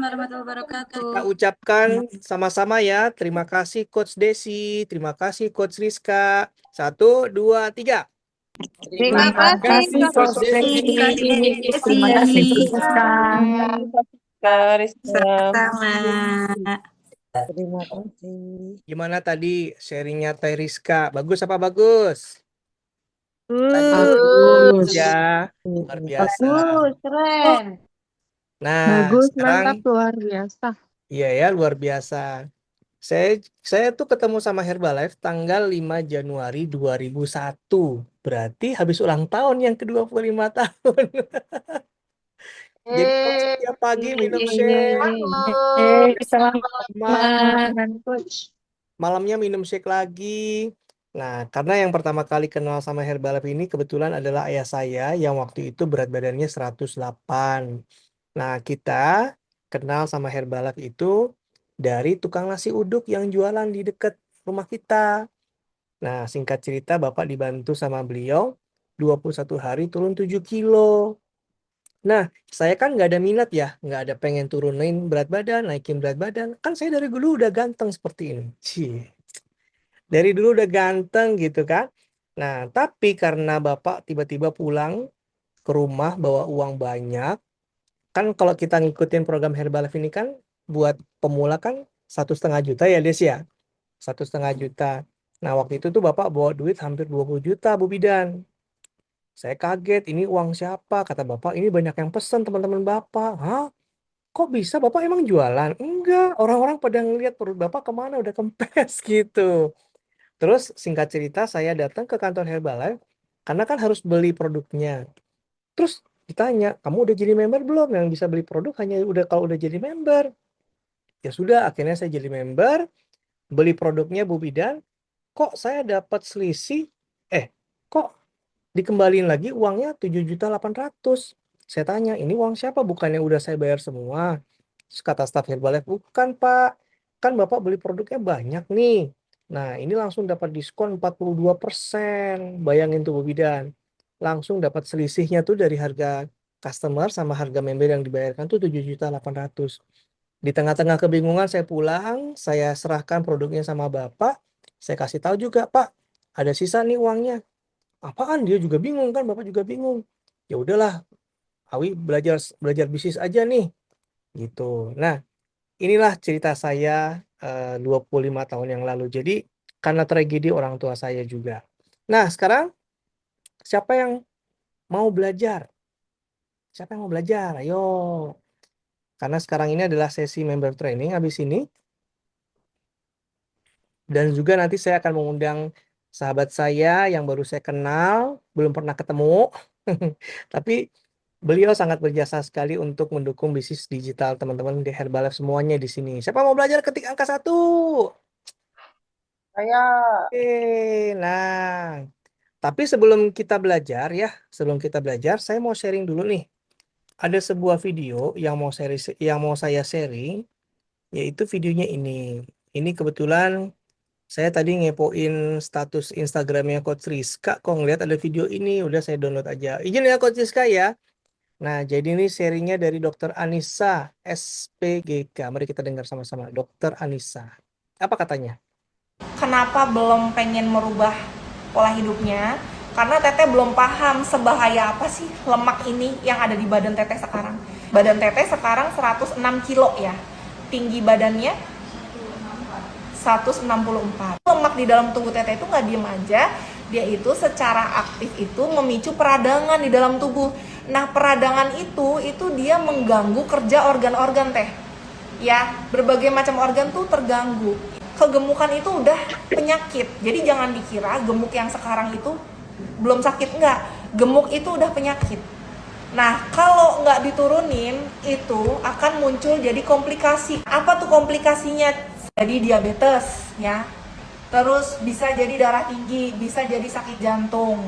warahmatullahi wabarakatuh. Kita ucapkan sama-sama ya. Terima kasih Coach Desi, terima kasih Coach Rizka. 1, 2, 3. Terima kasih Coach Desi. Terima kasih Coach Rizka. Sama. Terima kasih. Gimana tadi sharingnya Teh Rizka? Bagus apa bagus? Bagus. Ya, luar biasa. Bagus, keren. Nah, Bagus, sekarang mantap, luar biasa. iya ya, luar biasa. Saya tuh ketemu sama Herbalife tanggal 5 Januari 2001. Berarti habis ulang tahun yang ke-25 tahun. Jadi kalau setiap pagi minum shake, Selamat. malamnya minum shake lagi. Nah, karena yang pertama kali kenal sama Herbalife ini kebetulan adalah ayah saya yang waktu itu berat badannya 108. Nah, kita kenal sama Herbalife itu dari tukang nasi uduk yang jualan di dekat rumah kita. Nah, singkat cerita Bapak dibantu sama beliau 21 hari turun 7 kilo. Nah, saya kan nggak ada minat ya, nggak ada pengen turunin berat badan, naikin berat badan. Kan saya dari dulu udah ganteng seperti ini. Dari dulu udah ganteng gitu kan. Nah, tapi karena Bapak tiba-tiba pulang ke rumah bawa uang banyak, kan kalau kita ngikutin program Herbalife ini kan buat pemula kan 1,5 juta ya Des ya. 1,5 juta. Nah, waktu itu tuh Bapak bawa duit hampir 20 juta Bu Bidan. Saya kaget, ini uang siapa? Kata Bapak, ini banyak yang pesen teman-teman Bapak. Hah? Kok bisa Bapak emang jualan? Enggak, orang-orang pada ngeliat perut Bapak kemana udah kempes gitu. Terus singkat cerita saya datang ke kantor Herbalife karena kan harus beli produknya. Terus ditanya, kamu udah jadi member belum? Yang bisa beli produk hanya udah kalau udah jadi member. Ya sudah, akhirnya saya jadi member, beli produknya Bu Bidan. Kok saya dapat selisih? Kok dikembaliin lagi uangnya 7.800.000. Saya tanya, ini uang siapa? Bukannya udah saya bayar semua? Terus kata staf Herbalife, bukan Pak. Kan Bapak beli produknya banyak nih. Nah, ini langsung dapat diskon 42%. Bayangin tuh Bu Bidan. Langsung dapat selisihnya tuh dari harga customer sama harga member yang dibayarkan tuh 7.800.000. Di tengah-tengah kebingungan saya pulang, saya serahkan produknya sama Bapak. Saya kasih tahu juga, Pak, ada sisa nih uangnya. Apaan? Dia juga bingung kan, Bapak juga bingung. Ya udahlah, Awi belajar bisnis aja nih. Gitu. Nah, inilah cerita saya 25 tahun yang lalu. Jadi karena tragedi orang tua saya juga. Nah, sekarang siapa yang mau belajar? Siapa yang mau belajar? Ayo. Karena sekarang ini adalah sesi member training habis ini. Dan juga nanti saya akan mengundang sahabat saya yang baru saya kenal, belum pernah ketemu. Tapi beliau sangat berjasa sekali untuk mendukung bisnis digital teman-teman di Herbalife semuanya di sini. Siapa mau belajar ketik angka 1? Saya Oke, nah. Tapi sebelum kita belajar ya, saya mau sharing dulu nih. Ada sebuah video yang mau saya sharing, yaitu videonya ini. Ini kebetulan saya tadi ngepoin status Instagramnya Coach Rizka, kok ngeliat ada video ini, udah saya download aja. Izin ya Coach Rizka ya. Nah, jadi ini sharingnya dari Dr. Anissa, SPGK. Mari kita dengar sama-sama. Dr. Anissa. Apa katanya? Kenapa belum pengen merubah pola hidupnya? Karena Teteh belum paham sebahaya apa sih lemak ini yang ada di badan Teteh sekarang. Badan Teteh sekarang 106 kilo ya. Tinggi badannya 164. Lemak di dalam tubuh Teteh itu nggak diem aja. Dia itu secara aktif itu memicu peradangan di dalam tubuh. Nah, peradangan itu dia mengganggu kerja organ-organ Teh. Ya, berbagai macam organ tuh terganggu. Kegemukan itu udah penyakit. Jadi jangan dikira gemuk yang sekarang itu belum sakit, enggak. Gemuk itu udah penyakit. Nah, kalau nggak diturunin itu akan muncul jadi komplikasi. Apa tuh komplikasinya? Jadi diabetes ya. Terus bisa jadi darah tinggi, bisa jadi sakit jantung,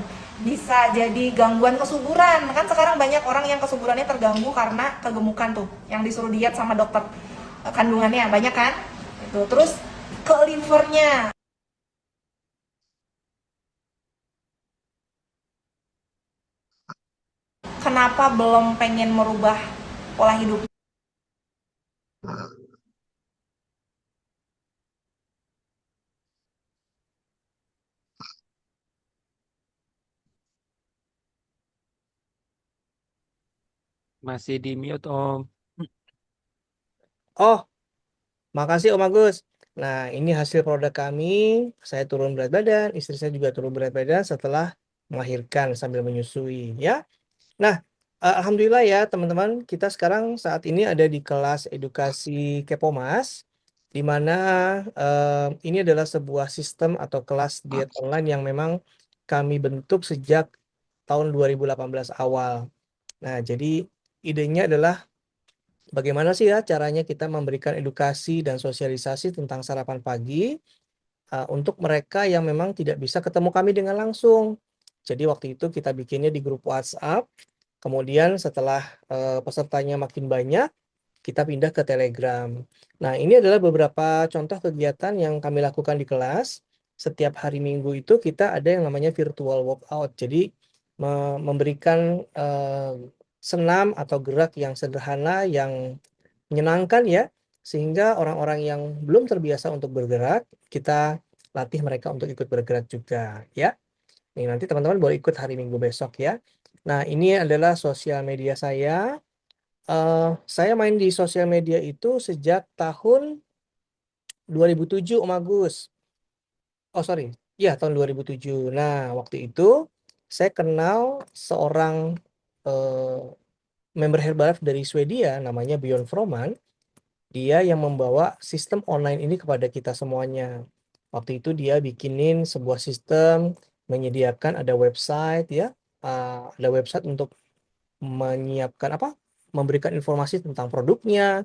bisa jadi gangguan kesuburan. Kan sekarang banyak orang yang kesuburannya terganggu karena kegemukan tuh, yang disuruh diet sama dokter kandungannya, banyak kan? Itu. Terus ke livernya. Kenapa belum pengen merubah pola hidup? Masih di mute, Om. Oh, makasih Om Agus. Nah, ini hasil produk kami. Saya turun berat badan, istri saya juga turun berat badan setelah melahirkan sambil menyusui, ya. Nah, alhamdulillah ya teman-teman, kita sekarang saat ini ada di kelas edukasi Kepomas, di mana ini adalah sebuah sistem atau kelas diet online yang memang kami bentuk sejak tahun 2018 awal. Nah, jadi idenya adalah bagaimana sih ya caranya kita memberikan edukasi dan sosialisasi tentang sarapan pagi untuk mereka yang memang tidak bisa ketemu kami dengan langsung. Jadi waktu itu kita bikinnya di grup WhatsApp. Kemudian setelah pesertanya makin banyak, kita pindah ke Telegram. Nah, ini adalah beberapa contoh kegiatan yang kami lakukan di kelas. Setiap hari Minggu itu kita ada yang namanya virtual workout. Jadi memberikan senam atau gerak yang sederhana, yang menyenangkan ya, sehingga orang-orang yang belum terbiasa untuk bergerak, kita latih mereka untuk ikut bergerak juga ya. Nih, nanti teman-teman boleh ikut hari Minggu besok ya. Nah, ini adalah sosial media saya. Saya main di sosial media itu sejak tahun 2007, Om Agus. Oh, sorry. Ya, tahun 2007. Nah, waktu itu saya kenal seorang member Herbalife dari Swedia, namanya Björn Froman. Dia yang membawa sistem online ini kepada kita semuanya. Waktu itu dia bikinin sebuah sistem, menyediakan ada website ya, ada website untuk menyiapkan memberikan informasi tentang produknya,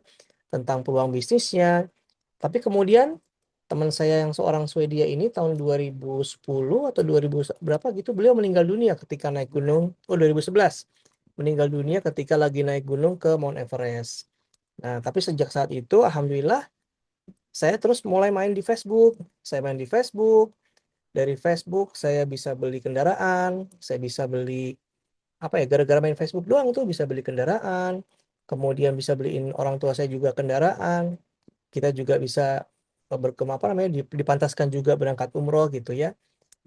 tentang peluang bisnisnya. Tapi kemudian teman saya yang seorang Swedia ini tahun 2010 atau 2000 berapa gitu, beliau meninggal dunia ketika naik gunung. 2011 meninggal dunia ketika lagi naik gunung ke Mount Everest. Nah, tapi sejak saat itu alhamdulillah saya terus mulai main di Facebook. Saya main di Facebook. Dari Facebook saya bisa beli kendaraan, saya bisa beli gara-gara main Facebook doang tuh bisa beli kendaraan, kemudian bisa beliin orang tua saya juga kendaraan, kita juga bisa dipantaskan juga berangkat umroh gitu ya.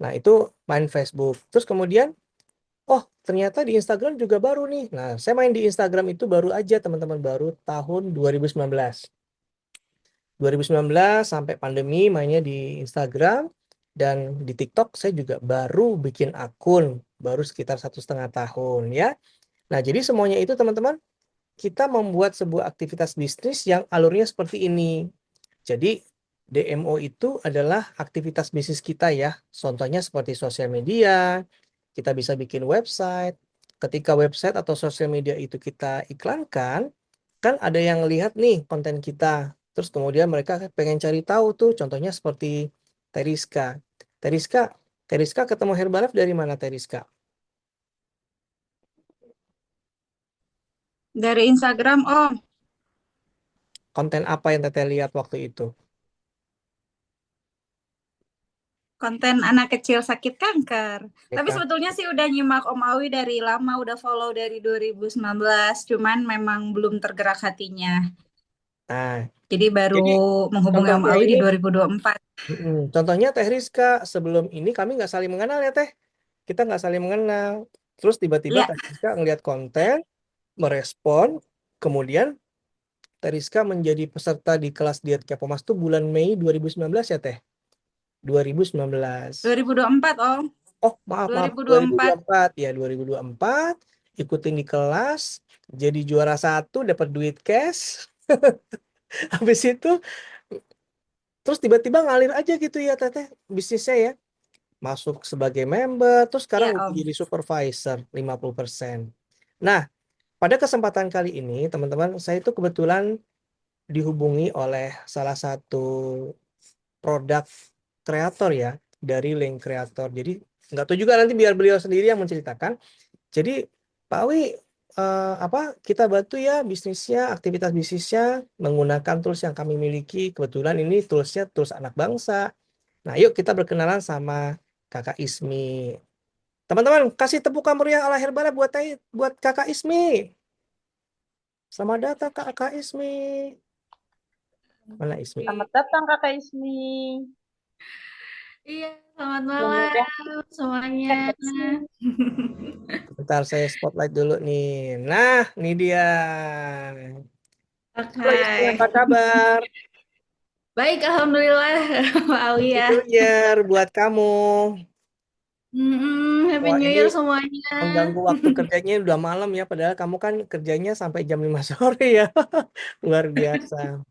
Nah, itu main Facebook. Terus kemudian ternyata di Instagram juga baru nih. Nah, saya main di Instagram itu baru aja teman-teman, baru tahun 2019. 2019 sampai pandemi mainnya di Instagram dan di TikTok saya juga baru bikin akun, baru sekitar 1,5 tahun ya. Nah, jadi semuanya itu teman-teman, kita membuat sebuah aktivitas bisnis yang alurnya seperti ini. Jadi DMO itu adalah aktivitas bisnis kita ya. Contohnya seperti sosial media, kita bisa bikin website. Ketika website atau sosial media itu kita iklankan, kan ada yang lihat nih konten kita. Terus kemudian mereka pengen cari tahu tuh, contohnya seperti Teriska. Teriska ketemu Herbalife dari mana Teriska? Dari Instagram, Om. Konten apa yang Teteh lihat waktu itu? Konten anak kecil sakit kanker. Ya Tapi kan? sebetulnya sih udah nyimak Om Awi dari lama, udah follow dari 2019, cuman memang belum tergerak hatinya. Nah, Jadi baru jadi menghubungi Om contohnya Awi di ini, 2024. contohnya Teh Rizka, sebelum ini kami nggak saling mengenal ya Teh. Kita nggak saling mengenal. Terus tiba-tiba Ya, Teh Rizka ngeliat konten, merespon, kemudian Teh Rizka menjadi peserta di kelas diet Kepomas tuh bulan Mei 2019 ya Teh? 2019. 2024 Om. Oh, maaf, 2024. 2024. Ya, 2024. Ikutin di kelas, jadi juara 1, dapat duit cash. Habis itu, terus tiba-tiba ngalir aja gitu ya, Teteh, bisnisnya ya. Masuk sebagai member, terus sekarang Ya udah Om. jadi supervisor, 50%. Nah, pada kesempatan kali ini, teman-teman, saya itu kebetulan dihubungi oleh salah satu produk kreator ya, dari Link Kreator. Jadi, nggak tahu juga nanti biar beliau sendiri yang menceritakan. Jadi Pak Awi, kita bantu ya bisnisnya, aktivitas bisnisnya menggunakan tools yang kami miliki. Kebetulan ini toolsnya tools anak bangsa. Nah, yuk kita berkenalan sama Kakak Ismi. Teman-teman, kasih tepukan meriah ala Herbala buat Kakak Ismi. Selamat datang Kakak Ismi. Mana Ismi? Selamat datang Kakak Ismi. Iya, selamat malam semuanya. Bentar saya spotlight dulu nih. Nah, ini dia. Oke. Halo Ismi, apa kabar? Baik, alhamdulillah, Pak Awi Happy ya. New Year buat kamu. Happy Wah, New ini Year semuanya. mengganggu waktu kerjanya udah malam ya, padahal kamu kan kerjanya sampai jam 5 sore ya. Luar biasa.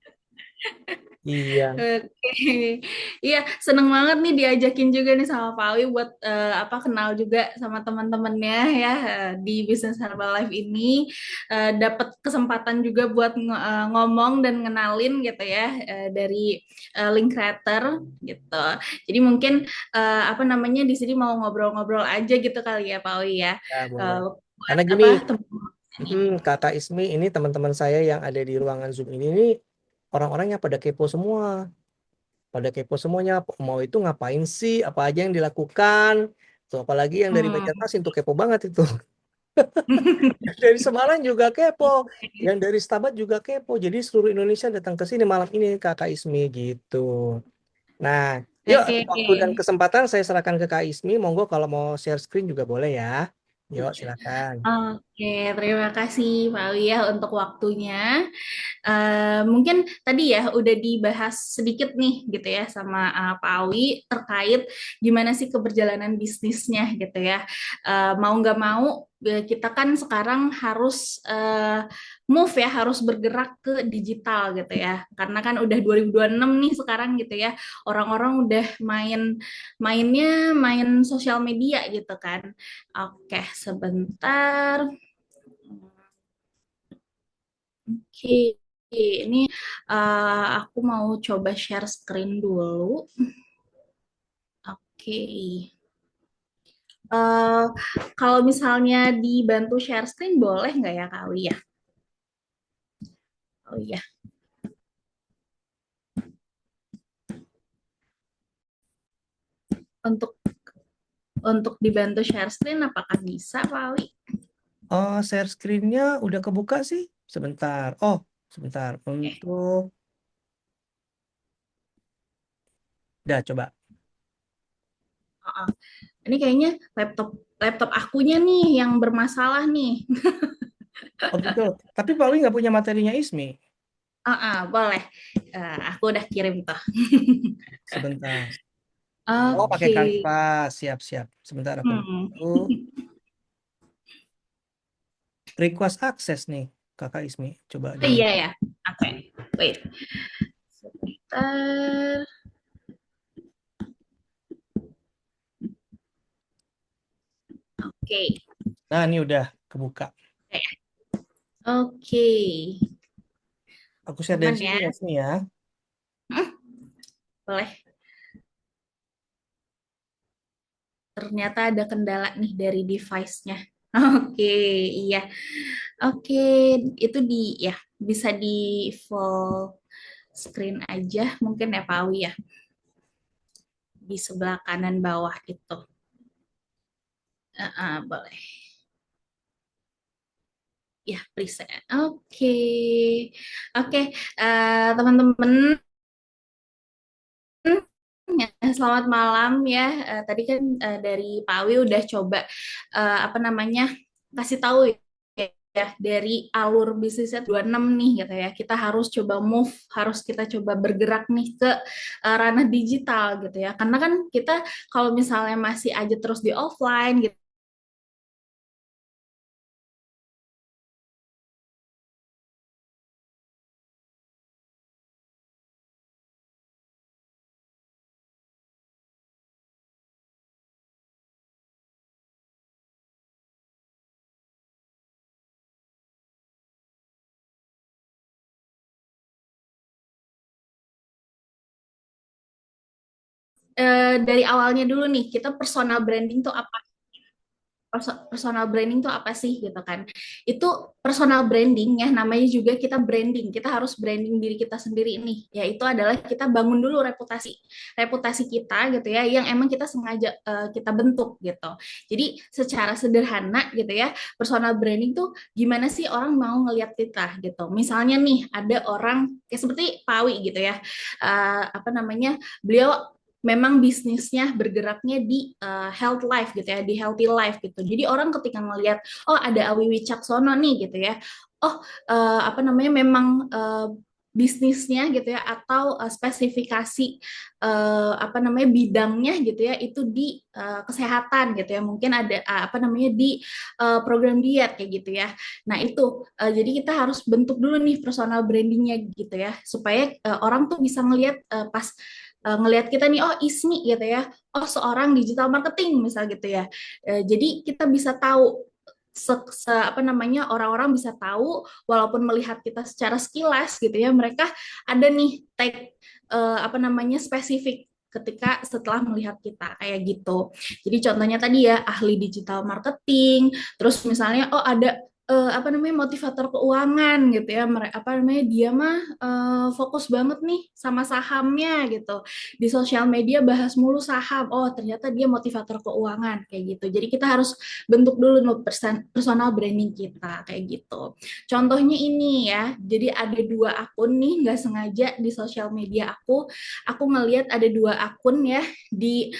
Iya. Oke, iya seneng banget nih diajakin juga nih sama Pak Awi buat kenal juga sama teman-temannya ya di Business Herbalife ini. Dapat kesempatan juga buat ngomong dan ngenalin gitu ya dari Link Creator gitu. Jadi mungkin di sini mau ngobrol-ngobrol aja gitu kali ya Pak Awi ya. Ya, boleh. Buat Karena gini, teman-teman. Kakak Ismi ini teman-teman saya yang ada di ruangan Zoom ini orang-orangnya pada kepo semua. Pada kepo semuanya, mau itu ngapain sih, apa aja yang dilakukan. Tuh, apalagi yang dari Banjarmasin tuh kepo banget itu. Dari Semarang juga kepo, yang dari Stabat juga kepo. Jadi seluruh Indonesia datang ke sini malam ini Kakak Ismi gitu. Nah, yuk Oke. waktu dan kesempatan saya serahkan ke Kak Ismi. Monggo kalau mau share screen juga boleh ya. Yuk silakan. Oke, terima kasih Pak Awi ya untuk waktunya. Mungkin tadi ya udah dibahas sedikit nih gitu ya sama Pak Awi terkait gimana sih keberjalanan bisnisnya gitu ya. Mau nggak mau kita kan sekarang harus move ya, harus bergerak ke digital gitu ya. Karena kan udah 2026 nih sekarang gitu ya. Orang-orang udah main sosial media gitu kan. Oke, sebentar. Oke, ini aku mau coba share screen dulu. Oke. Kalau misalnya dibantu share screen boleh nggak ya Kak Awi ya? Oh iya. Untuk dibantu share screen apakah bisa Pak Awi? Oh, share screen-nya udah kebuka sih? Sebentar. Oh, sebentar. Untuk udah coba. Ini kayaknya laptop akunya nih yang bermasalah nih. Oh gitu. Tapi Pak Wi nggak punya materinya Ismi. Boleh. Aku udah kirim tuh. Sebentar. Oh, pakai Oke. Canva. Siap-siap. Sebentar aku request akses nih, Kakak Ismi. Coba di. Iya ya. Oke. Wait. Sebentar. Oke. Nah, ini udah kebuka. Oke. Aku share dari Aman sini ya. ya, Ismi ya. Boleh. Ternyata ada kendala nih dari device-nya. Oke, iya. Oke, itu ya bisa di full screen aja mungkin ya Pak Awi ya. Di sebelah kanan bawah itu. Boleh. Ya, preset. Oke. Oke, teman-teman. Ya, selamat malam ya. Tadi kan dari Pak Awi udah coba kasih tahu ya dari alur bisnisnya 26 nih gitu ya. Kita harus coba move, harus kita coba bergerak nih ke ranah digital gitu ya. Karena kan kita kalau misalnya masih aja terus di offline gitu dari awalnya dulu nih, kita personal branding tuh apa? Personal branding tuh apa sih gitu kan? Itu personal branding ya, namanya juga kita branding. Kita harus branding diri kita sendiri nih. Yaitu adalah kita bangun dulu reputasi kita gitu ya, yang emang kita sengaja kita bentuk gitu. Jadi secara sederhana gitu ya, personal branding tuh gimana sih orang mau ngelihat kita gitu. Misalnya nih ada orang kayak seperti Pawi gitu ya, beliau memang bisnisnya bergeraknya di health life gitu ya, di healthy life gitu. Jadi orang ketika ngelihat, oh ada Awi Wicaksono nih gitu ya, oh memang bisnisnya gitu ya, atau spesifikasi bidangnya gitu ya, itu di kesehatan gitu ya, mungkin ada di program diet kayak gitu ya. Nah itu jadi kita harus bentuk dulu nih personal brandingnya gitu ya, supaya orang tuh bisa ngelihat pas ngelihat kita nih, oh Ismi gitu ya, oh seorang digital marketing misal gitu ya. Jadi kita bisa tahu orang-orang bisa tahu walaupun melihat kita secara sekilas gitu ya, mereka ada nih tag spesifik ketika setelah melihat kita kayak gitu. Jadi contohnya tadi ya ahli digital marketing, terus misalnya oh ada motivator keuangan gitu ya, dia mah fokus banget nih sama sahamnya gitu, di sosial media bahas mulu saham, oh ternyata dia motivator keuangan kayak gitu. Jadi kita harus bentuk dulu personal branding kita kayak gitu. Contohnya ini ya, jadi ada 2 akun nih, nggak sengaja di sosial media aku ngelihat ada 2 akun ya, di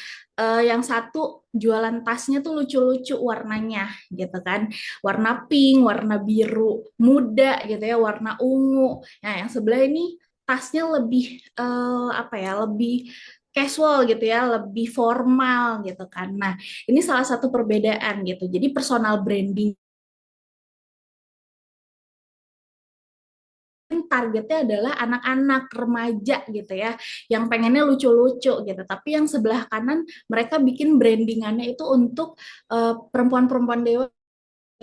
yang satu jualan tasnya tuh lucu-lucu warnanya gitu kan, warna pink, warna biru muda gitu ya, warna ungu. Nah yang sebelah ini tasnya lebih lebih casual gitu ya, lebih formal gitu kan. Nah ini salah satu perbedaan gitu. Jadi personal branding targetnya adalah anak-anak remaja gitu ya, yang pengennya lucu-lucu gitu. Tapi yang sebelah kanan mereka bikin brandingannya itu untuk perempuan-perempuan dewasa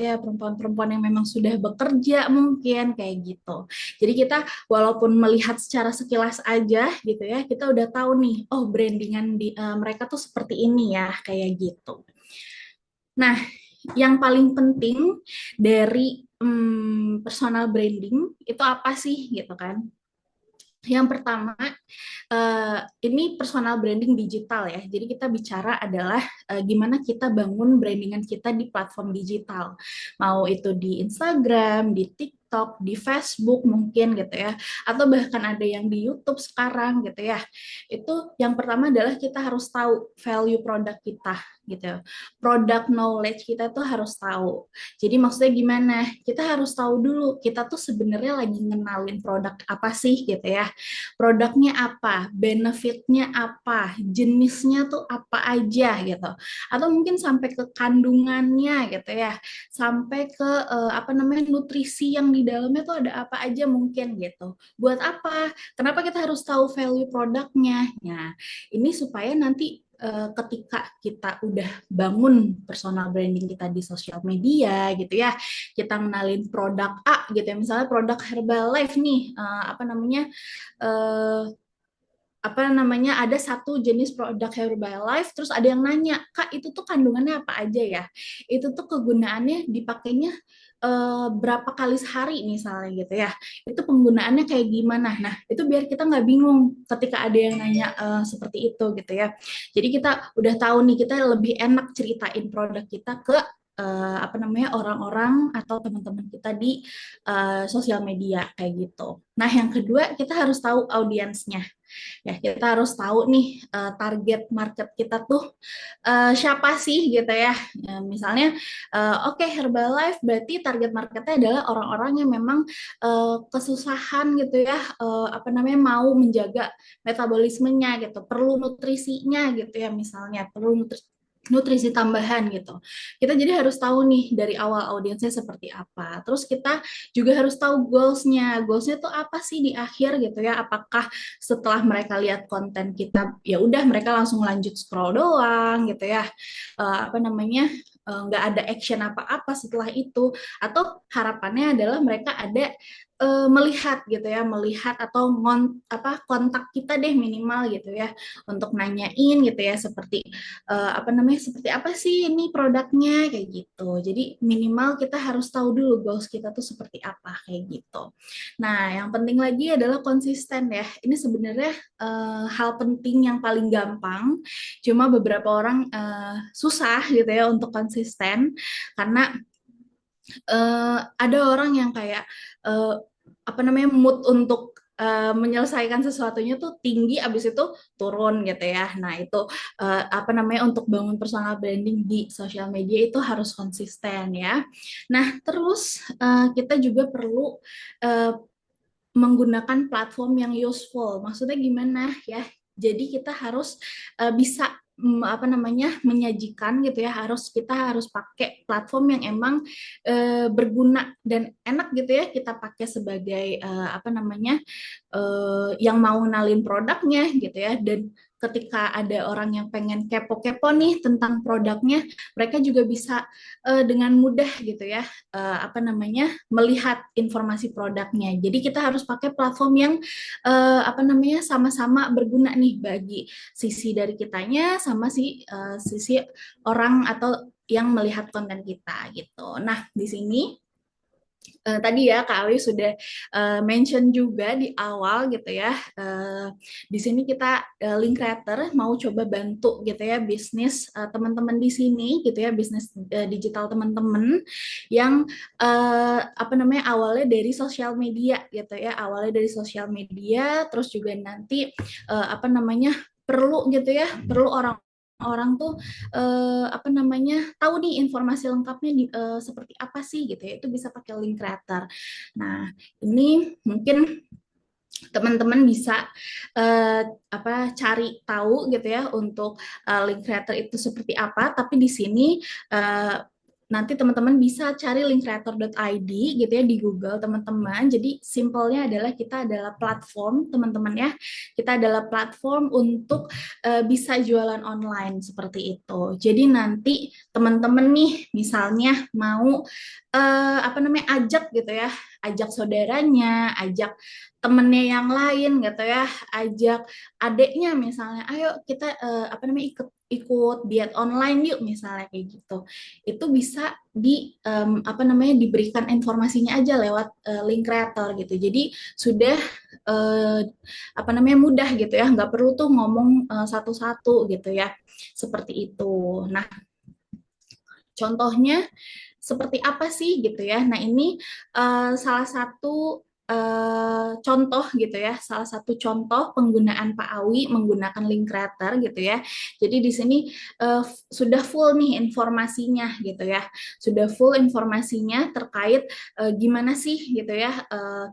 ya, perempuan-perempuan yang memang sudah bekerja mungkin kayak gitu. Jadi kita walaupun melihat secara sekilas aja gitu ya, kita udah tahu nih, oh brandingan mereka tuh seperti ini ya, kayak gitu. Nah, yang paling penting dari personal branding itu apa sih gitu kan? Yang pertama, ini personal branding digital ya. Jadi kita bicara adalah gimana kita bangun brandingan kita di platform digital. Mau itu di Instagram, di TikTok, TikTok, di Facebook mungkin gitu ya, atau bahkan ada yang di YouTube sekarang gitu ya. Itu yang pertama adalah kita harus tahu value produk kita gitu. Product knowledge kita tuh harus tahu. Jadi maksudnya gimana? Kita harus tahu dulu kita tuh sebenarnya lagi ngenalin produk apa sih gitu ya. Produknya apa, benefitnya apa, jenisnya tuh apa aja gitu. Atau mungkin sampai ke kandungannya gitu ya. Sampai ke apa namanya nutrisi yang di dalamnya tuh ada apa aja mungkin gitu. Buat apa? Kenapa kita harus tahu value produknya? Nah, ini supaya nanti ketika kita udah bangun personal branding kita di sosial media gitu ya, kita kenalin produk A gitu ya, misalnya produk Herbalife nih, apa namanya ada satu jenis produk Herbalife, terus ada yang nanya, Kak itu tuh kandungannya apa aja ya? Itu tuh kegunaannya dipakainya berapa kali sehari misalnya gitu ya, itu penggunaannya kayak gimana. Nah itu biar kita nggak bingung ketika ada yang nanya seperti itu gitu ya. Jadi kita udah tahu nih, kita lebih enak ceritain produk kita ke apa namanya orang-orang atau teman-teman kita di sosial media kayak gitu. Nah yang kedua, kita harus tahu audiensnya. Ya, kita harus tahu nih target market kita tuh siapa sih gitu ya. Ya misalnya oke, Herbalife berarti target marketnya adalah orang-orang yang memang kesusahan gitu ya, apa namanya mau menjaga metabolismenya gitu, perlu nutrisinya gitu ya, misalnya perlu nutrisi tambahan gitu. Kita jadi harus tahu nih dari awal audiensnya seperti apa. Terus kita juga harus tahu goals-nya. Goals-nya tuh apa sih di akhir gitu ya? Apakah setelah mereka lihat konten kita ya udah mereka langsung lanjut scroll doang gitu ya? Apa namanya? Nggak ada action apa-apa setelah itu, atau harapannya adalah mereka ada melihat gitu ya, melihat atau kontak kita deh minimal gitu ya, untuk nanyain gitu ya, seperti apa namanya, seperti apa sih ini produknya kayak gitu. Jadi minimal kita harus tahu dulu goals kita tuh seperti apa kayak gitu. Nah yang penting lagi adalah konsisten ya. Ini sebenarnya hal penting yang paling gampang, cuma beberapa orang susah gitu ya untuk konsisten, karena ada orang yang kayak apa namanya mood untuk menyelesaikan sesuatunya tuh tinggi, abis itu turun gitu ya. Nah itu apa namanya, untuk bangun personal branding di sosial media itu harus konsisten ya. Nah terus kita juga perlu menggunakan platform yang useful. Maksudnya gimana ya? Jadi kita harus bisa apa namanya menyajikan gitu ya, kita harus pakai platform yang emang berguna dan enak gitu ya, kita pakai sebagai apa namanya yang mau nalin produknya gitu ya. Dan ketika ada orang yang pengen kepo-kepo nih tentang produknya, mereka juga bisa dengan mudah gitu ya apa namanya melihat informasi produknya. Jadi kita harus pakai platform yang apa namanya sama-sama berguna nih bagi sisi dari kitanya sama sisi orang atau yang melihat konten kita gitu. Nah di sini tadi ya Kak Awi sudah mention juga di awal gitu ya. Di sini kita link creator mau coba bantu gitu ya bisnis teman-teman di sini gitu ya, bisnis digital teman-teman yang apa namanya awalnya dari sosial media gitu ya, awalnya dari sosial media, terus juga nanti apa namanya perlu gitu ya, perlu orang tuh apa namanya tahu nih informasi lengkapnya seperti apa sih gitu ya, itu bisa pakai link creator. Nah ini mungkin teman-teman bisa apa cari tahu gitu ya untuk link creator itu seperti apa, tapi di sini nanti teman-teman bisa cari linkcreator.id gitu ya di Google teman-teman. Jadi simpelnya adalah kita adalah platform teman-teman ya. Kita adalah platform untuk bisa jualan online seperti itu. Jadi nanti teman-teman nih misalnya mau apa namanya ajak gitu ya, ajak saudaranya, ajak temennya yang lain gitu ya, ajak adeknya misalnya, ayo kita apa namanya ikut diet online yuk misalnya kayak gitu. Itu bisa apa namanya diberikan informasinya aja lewat link creator gitu. Jadi sudah apa namanya mudah gitu ya, nggak perlu tuh ngomong satu-satu gitu ya, seperti itu. Nah contohnya seperti apa sih gitu ya. Nah, ini salah satu contoh gitu ya, salah satu contoh penggunaan Pak Awi menggunakan link creator gitu ya. Jadi di sini sudah full nih informasinya gitu ya, sudah full informasinya terkait gimana sih gitu ya,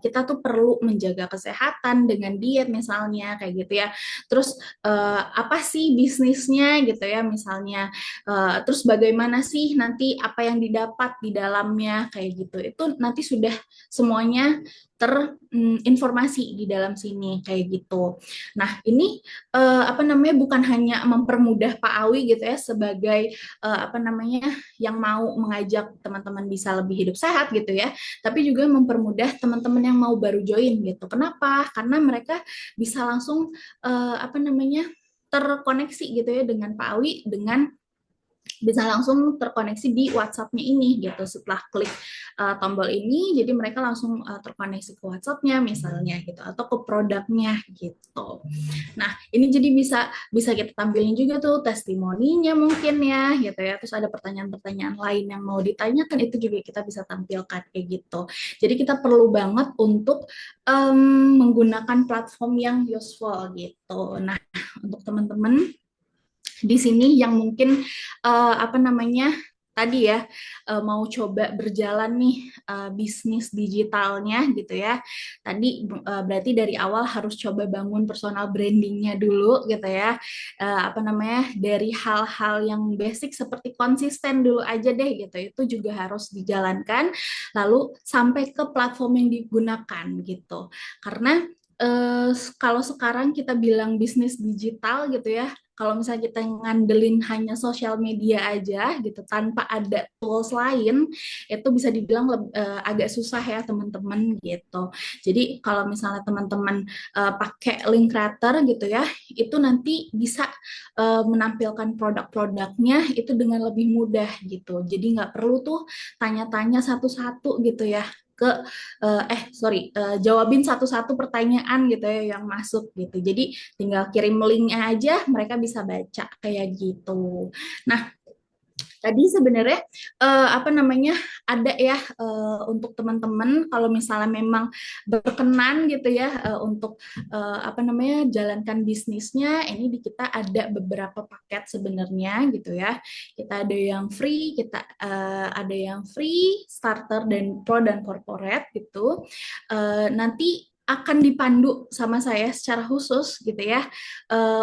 kita tuh perlu menjaga kesehatan dengan diet misalnya kayak gitu ya. Terus apa sih bisnisnya gitu ya misalnya, terus bagaimana sih nanti apa yang didapat di dalamnya kayak gitu. Itu nanti sudah semuanya terinformasi di dalam sini kayak gitu. Nah, ini apa namanya bukan hanya mempermudah Pak Awi gitu ya sebagai apa namanya yang mau mengajak teman-teman bisa lebih hidup sehat gitu ya, tapi juga mempermudah teman-teman yang mau baru join gitu. Kenapa? Karena mereka bisa langsung apa namanya terkoneksi gitu ya dengan Pak Awi, dengan bisa langsung terkoneksi di WhatsApp-nya ini gitu. Setelah klik tombol ini, jadi mereka langsung terkoneksi ke WhatsApp-nya misalnya gitu, atau ke produknya gitu. Nah, ini jadi bisa kita tampilin juga tuh testimoninya mungkin ya gitu ya. Terus ada pertanyaan-pertanyaan lain yang mau ditanyakan, itu juga kita bisa tampilkan kayak gitu. Jadi kita perlu banget untuk menggunakan platform yang useful gitu. Nah, untuk teman-teman di sini yang mungkin apa namanya tadi ya mau coba berjalan nih bisnis digitalnya gitu ya. Tadi berarti dari awal harus coba bangun personal brandingnya dulu gitu ya. Apa namanya dari hal-hal yang basic seperti konsisten dulu aja deh gitu. Itu juga harus dijalankan. Lalu sampai ke platform yang digunakan gitu. Karena kalau sekarang kita bilang bisnis digital gitu ya, kalau misalnya kita ngandelin hanya sosial media aja gitu tanpa ada tools lain, itu bisa dibilang agak susah ya teman-teman gitu. Jadi kalau misalnya teman-teman pakai link creator gitu ya, itu nanti bisa menampilkan produk-produknya itu dengan lebih mudah gitu. Jadi nggak perlu tuh tanya-tanya satu-satu gitu ya ke jawabin satu-satu pertanyaan gitu ya yang masuk gitu. Jadi tinggal kirim linknya aja, mereka bisa baca kayak gitu. Nah, tadi sebenarnya apa namanya ada ya untuk teman-teman kalau misalnya memang berkenan gitu ya untuk apa namanya jalankan bisnisnya, ini di kita ada beberapa paket sebenarnya gitu ya. Kita ada yang free, kita ada yang free, starter dan pro dan corporate gitu. Nanti akan dipandu sama saya secara khusus gitu ya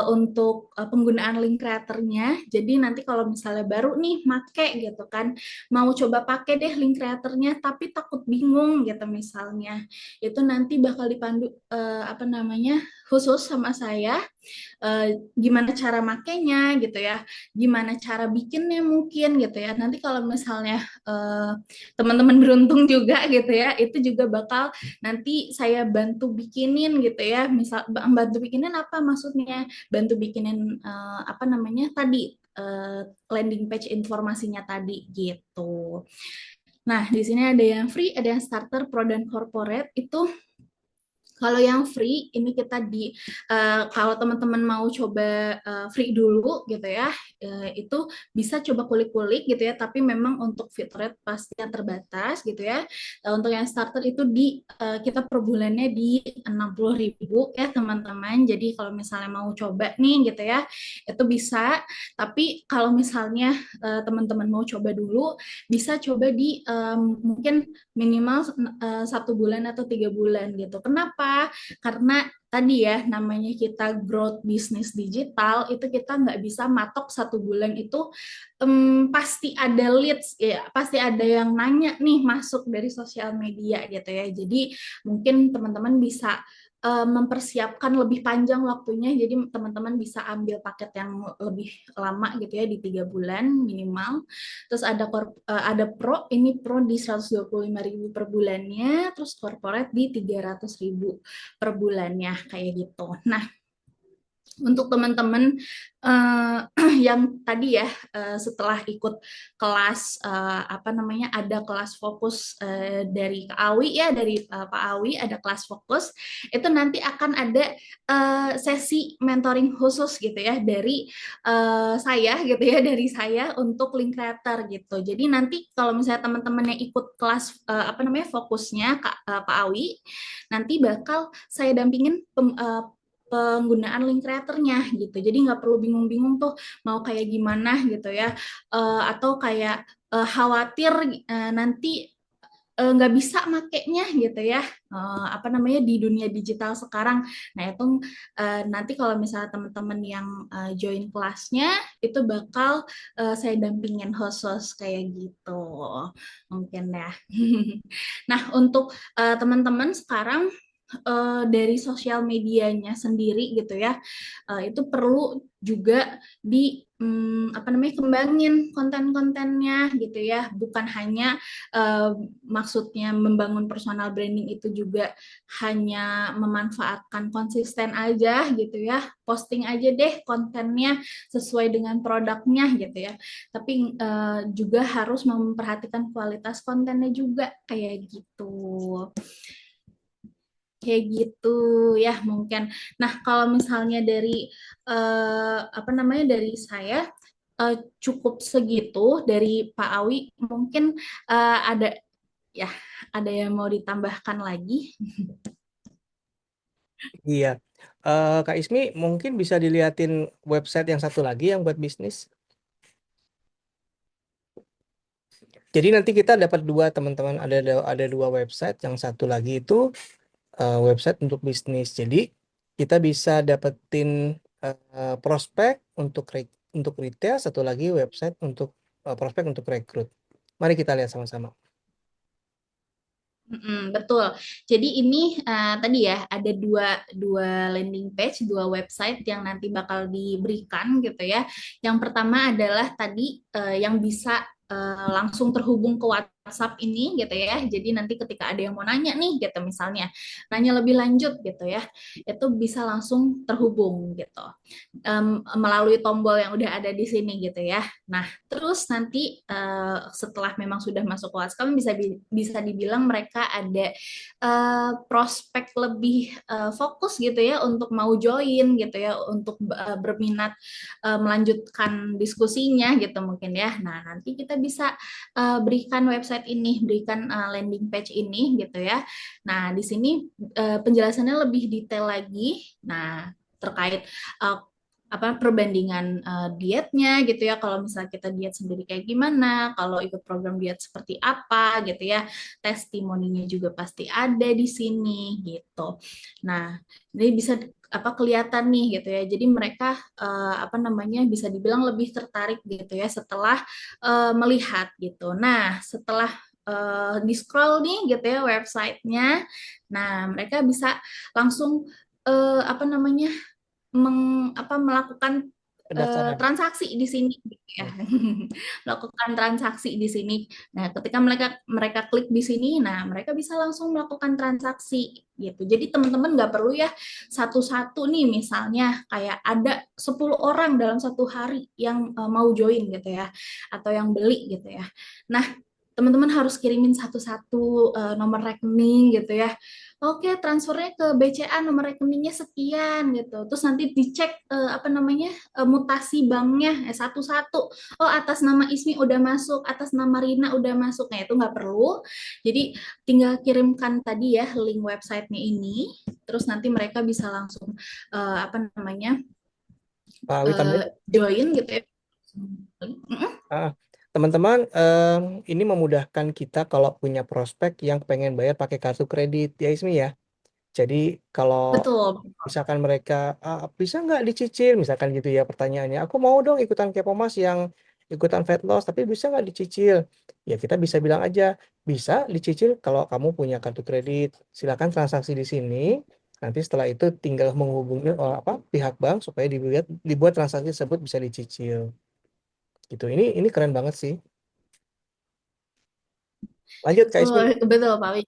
untuk penggunaan link creatornya. Jadi nanti kalau misalnya baru nih make gitu kan, mau coba pakai deh link creatornya tapi takut bingung gitu misalnya, itu nanti bakal dipandu apa namanya khusus sama saya, gimana cara makainya gitu ya, gimana cara bikinnya mungkin gitu ya. Nanti kalau misalnya teman-teman beruntung juga gitu ya, itu juga bakal nanti saya bantu bikinin gitu ya. Misal bantu bikinin apa maksudnya? Bantu bikinin apa namanya tadi landing page informasinya tadi gitu. Nah, di sini ada yang free, ada yang starter, pro dan corporate. Itu kalau yang free ini kita kalau teman-teman mau coba free dulu gitu ya, itu bisa coba kulik-kulik gitu ya, tapi memang untuk fiturnya pasti yang terbatas gitu ya. Untuk yang starter itu kita per bulannya di 60.000 ya teman-teman. Jadi kalau misalnya mau coba nih gitu ya, itu bisa. Tapi kalau misalnya teman-teman mau coba dulu, bisa coba di mungkin minimal 1 bulan atau 3 bulan gitu. Kenapa? Karena tadi ya namanya kita growth bisnis digital, itu kita nggak bisa matok 1 bulan itu pasti ada leads ya, pasti ada yang nanya nih masuk dari sosial media gitu ya. Jadi mungkin teman-teman bisa mempersiapkan lebih panjang waktunya, jadi teman-teman bisa ambil paket yang lebih lama gitu ya di 3 bulan minimal. Terus ada pro, ini pro di 125.000 per bulannya, terus corporate di 300.000 per bulannya kayak gitu. Nah, Untuk teman-teman yang tadi ya setelah ikut kelas apa namanya ada kelas fokus dari Kak Awi ya dari Pak Awi ada kelas fokus itu nanti akan ada sesi mentoring khusus gitu ya dari saya gitu ya dari saya untuk link creator gitu. Jadi nanti kalau misalnya teman-teman yang ikut kelas apa namanya fokusnya Pak Awi nanti bakal saya dampingin penggunaan link creatornya gitu. Jadi nggak perlu bingung-bingung tuh mau kayak gimana gitu ya. Atau kayak khawatir nanti nggak bisa makainya gitu ya. Apa namanya di dunia digital sekarang. Nah itu nanti kalau misalnya teman-teman yang join kelasnya itu bakal saya dampingin khusus kayak gitu mungkin ya. Nah untuk teman-teman sekarang dari sosial medianya sendiri gitu ya itu perlu juga di apa namanya kembangin konten-kontennya gitu ya bukan hanya maksudnya membangun personal branding itu juga hanya memanfaatkan konsisten aja gitu ya posting aja deh kontennya sesuai dengan produknya gitu ya tapi juga harus memperhatikan kualitas kontennya juga kayak gitu kayak gitu ya mungkin. Nah kalau misalnya dari apa namanya dari saya cukup segitu dari Pak Awi mungkin ada ya ada yang mau ditambahkan lagi. Iya. Kak Ismi mungkin bisa dilihatin website yang satu lagi yang buat bisnis. Jadi nanti kita dapat dua teman-teman ada dua website. Yang satu lagi itu website untuk bisnis. Jadi kita bisa dapetin prospek untuk retail. Satu lagi website untuk prospek untuk rekrut. Mari kita lihat sama-sama. Betul. Jadi ini tadi ya ada dua landing page, dua website yang nanti bakal diberikan gitu ya. Yang pertama adalah tadi yang bisa langsung terhubung ke WhatsApp ini gitu ya. Jadi nanti ketika ada yang mau nanya nih gitu misalnya, nanya lebih lanjut gitu ya, itu bisa langsung terhubung gitu melalui tombol yang udah ada di sini gitu ya. Nah, terus nanti setelah memang sudah masuk ke WhatsApp bisa dibilang mereka ada prospek lebih fokus gitu ya untuk mau join gitu ya, untuk berminat melanjutkan diskusinya gitu mungkin ya. Nah, nanti kita bisa berikan website ini, berikan landing page ini gitu ya. Nah, di sini penjelasannya lebih detail lagi. Nah, terkait apa perbandingan dietnya gitu ya kalau misalnya kita diet sendiri kayak gimana kalau ikut program diet seperti apa gitu ya testimoninya juga pasti ada di sini gitu nah ini bisa apa kelihatan nih gitu ya jadi mereka apa namanya bisa dibilang lebih tertarik gitu ya setelah melihat gitu nah setelah di scroll nih gitu ya websitenya nah mereka bisa langsung apa namanya melakukan Pendaftaran. transaksi di sini gitu ya. Melakukan transaksi di sini. Nah, ketika mereka klik di sini, nah mereka bisa langsung melakukan transaksi gitu. Jadi teman-teman nggak perlu ya satu-satu nih misalnya kayak ada 10 orang dalam satu hari yang mau join gitu ya atau yang beli gitu ya. Nah, teman-teman harus kirimin satu-satu nomor rekening gitu ya. Oke, transfernya ke BCA nomor rekeningnya sekian gitu. Terus nanti dicek apa namanya mutasi banknya satu-satu. Oh, atas nama Ismi udah masuk, atas nama Rina udah masuk. Nah, itu nggak perlu. Jadi tinggal kirimkan tadi ya link websitenya ini. Terus nanti mereka bisa langsung apa namanya join gitu ya. Teman-teman, ini memudahkan kita kalau punya prospek yang pengen bayar pakai kartu kredit, ya Ismi ya. Jadi kalau misalkan mereka bisa nggak dicicil, misalkan gitu ya pertanyaannya, aku mau dong ikutan Kepomas yang ikutan fat loss, tapi bisa nggak dicicil? Ya kita bisa bilang aja, bisa dicicil kalau kamu punya kartu kredit. Silakan transaksi di sini. Nanti setelah itu tinggal menghubungi pihak bank supaya dibuat transaksi tersebut bisa dicicil. Gitu. Ini keren banget sih. Lanjut Kak Ismi. Betul Pak Wi.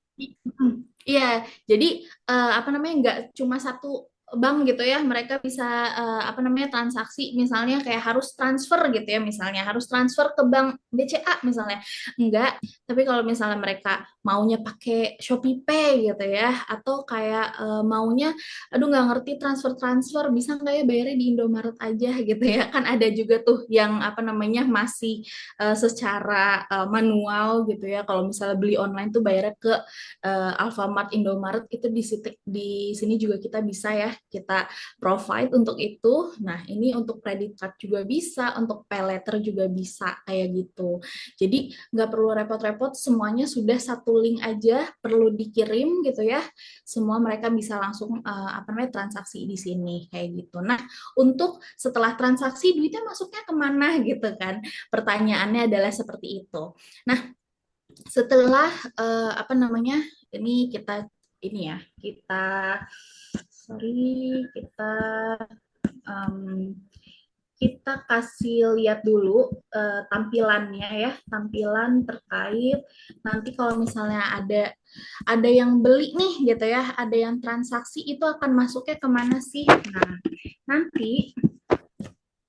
Iya, jadi apa namanya nggak cuma satu bank gitu ya, mereka bisa apa namanya transaksi misalnya kayak harus transfer gitu ya, misalnya harus transfer ke bank BCA misalnya. Enggak, tapi kalau misalnya mereka maunya pakai Shopee Pay gitu ya, atau kayak maunya aduh nggak ngerti transfer bisa nggak ya bayarnya di Indomaret aja gitu ya. Kan ada juga tuh yang apa namanya masih secara manual gitu ya. Kalau misalnya beli online tuh bayarnya ke Alfamart, Indomaret, itu di sini juga kita bisa ya, kita provide untuk itu. Nah, ini untuk credit card juga bisa, untuk pay letter juga bisa kayak gitu. Jadi nggak perlu repot-repot, semuanya sudah satu link aja, perlu dikirim gitu ya. Semua mereka bisa langsung apa namanya transaksi di sini kayak gitu. Nah, untuk setelah transaksi duitnya masuknya kemana gitu kan? Pertanyaannya adalah seperti itu. Nah, setelah apa namanya ini kita ini ya kita kasih lihat dulu tampilannya ya, tampilan terkait nanti kalau misalnya ada yang beli nih gitu ya, ada yang transaksi itu akan masuknya kemana sih?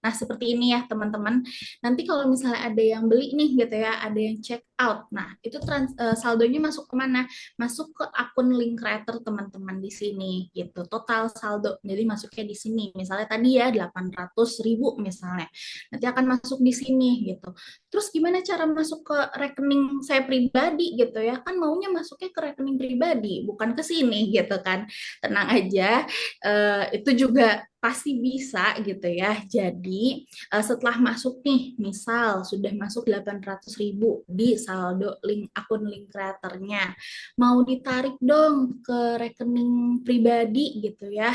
Nah, seperti ini ya teman-teman. Nanti kalau misalnya ada yang beli nih gitu ya, ada yang check out. Nah, itu saldonya masuk kemana? Masuk ke akun link creator teman-teman di sini gitu. Total saldo. Jadi masuknya di sini. Misalnya tadi ya 800.000 misalnya. Nanti akan masuk di sini gitu. Terus gimana cara masuk ke rekening saya pribadi gitu ya? Kan maunya masuknya ke rekening pribadi, bukan ke sini gitu kan. Tenang aja. Itu juga pasti bisa gitu ya. Jadi setelah masuk nih, misal sudah masuk 800.000 di saldo akun link kreatornya, mau ditarik dong ke rekening pribadi gitu ya.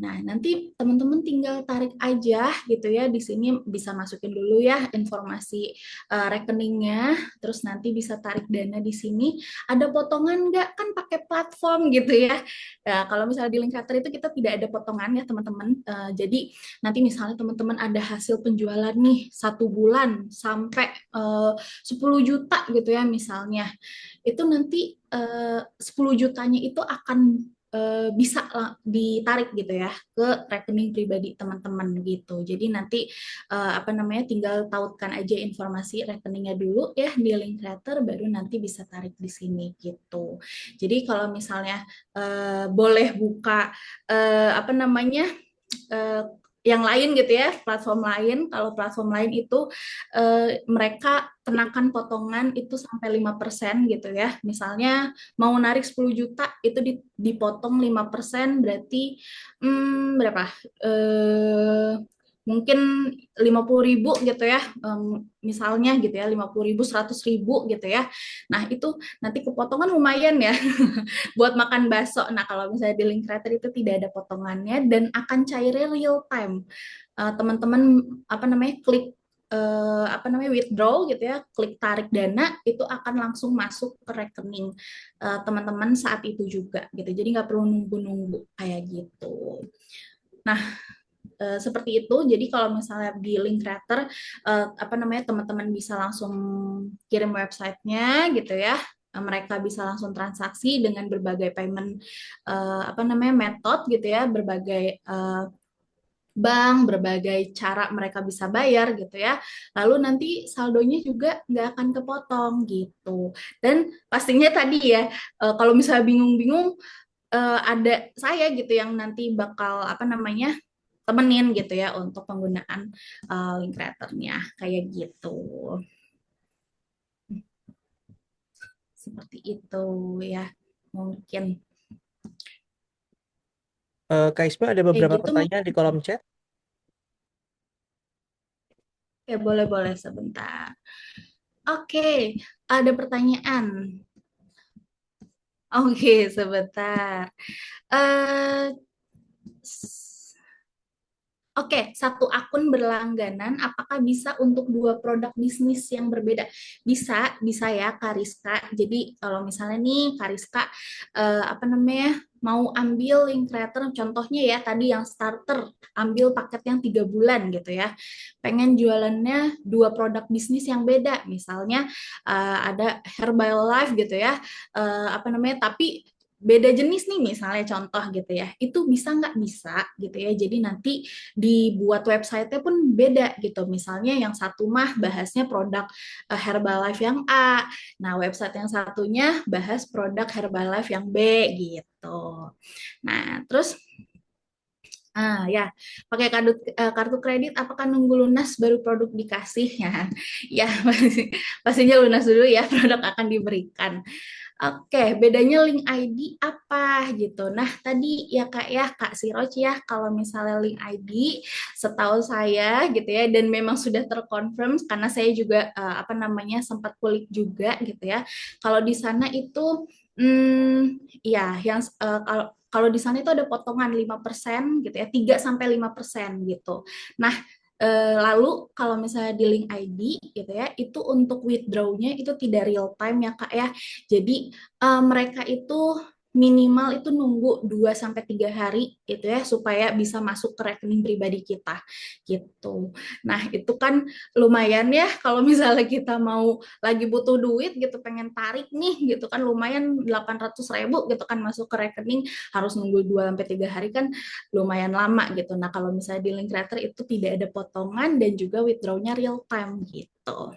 Nah, nanti teman-teman tinggal tarik aja gitu ya. Di sini bisa masukin dulu ya informasi rekeningnya, terus nanti bisa tarik dana di sini. Ada potongan nggak? Kan pakai platform gitu ya. Nah, kalau misalnya di Linkcreator itu kita tidak ada potongannya teman-teman. Jadi nanti misalnya teman-teman ada hasil penjualan nih 1 bulan sampai 10 juta gitu ya misalnya. Itu nanti 10 jutanya itu akan bisa ditarik gitu ya ke rekening pribadi teman-teman gitu. Jadi nanti apa namanya tinggal tautkan aja informasi rekeningnya dulu ya di link creator, baru nanti bisa tarik di sini gitu. Jadi kalau misalnya boleh buka apa namanya yang lain gitu ya, platform lain. Kalau platform lain itu mereka kenakan potongan itu sampai 5% gitu ya. Misalnya mau narik 10 juta itu dipotong 5%, berarti berapa? Mungkin 50.000 gitu ya, misalnya gitu ya, 50.000, 100.000 gitu ya. Nah itu nanti kepotongan lumayan ya buat makan bakso. Nah kalau misalnya di link creator itu tidak ada potongannya dan akan cairnya real time. Teman-teman apa namanya klik apa namanya withdraw gitu ya, klik tarik dana, itu akan langsung masuk ke rekening teman-teman saat itu juga gitu. Jadi nggak perlu nunggu-nunggu kayak gitu. Nah seperti itu. Jadi kalau misalnya di link creator apa namanya teman-teman bisa langsung kirim websitenya gitu ya. Mereka bisa langsung transaksi dengan berbagai payment apa namanya method gitu ya, berbagai bank, berbagai cara mereka bisa bayar gitu ya. Lalu nanti saldonya juga nggak akan kepotong gitu. Dan pastinya tadi ya, kalau misalnya bingung-bingung, ada saya gitu yang nanti bakal apa namanya temenin gitu ya untuk penggunaan link creatornya kayak gitu. Seperti itu ya mungkin. Kak Isma ada beberapa pertanyaan di kolom chat. Oke, boleh sebentar. Oke, ada pertanyaan. Oke, sebentar. Oke, satu akun berlangganan, apakah bisa untuk 2 produk bisnis yang berbeda? Bisa ya Kak Rizka. Jadi kalau misalnya nih Kak Rizka apa namanya mau ambil link creator, contohnya ya tadi yang starter, ambil paket yang 3 bulan gitu ya. Pengen jualannya 2 produk bisnis yang beda, misalnya ada Herbalife gitu ya, apa namanya, tapi beda jenis nih misalnya contoh gitu ya, itu bisa nggak bisa gitu ya, jadi nanti dibuat website-nya pun beda gitu, misalnya yang satu mah bahasnya produk Herbalife yang A, nah website yang satunya bahas produk Herbalife yang B gitu. Nah terus ya, pakai kartu kredit apakah nunggu lunas baru produk dikasih ya? Ya, pastinya lunas dulu ya produk akan diberikan. Oke, bedanya link ID apa gitu. Nah, tadi ya Kak Siroj ya, kalau misalnya link ID setahu saya gitu ya, dan memang sudah terkonfirm karena saya juga sempat kulik juga gitu ya. Kalau di sana itu ya yang kalau di sana itu ada potongan 5% gitu ya, 3-5% gitu. Nah, lalu kalau misalnya di link ID gitu ya, itu untuk withdraw-nya itu tidak real time ya Kak ya. Jadi mereka itu minimal itu nunggu 2-3 hari gitu ya supaya bisa masuk ke rekening pribadi kita gitu. Nah, itu kan lumayan ya kalau misalnya kita mau lagi butuh duit gitu pengen tarik nih gitu kan lumayan 800.000 gitu kan masuk ke rekening harus nunggu 2-3 hari kan lumayan lama gitu. Nah, kalau misalnya di link creator itu tidak ada potongan dan juga withdraw-nya real time gitu.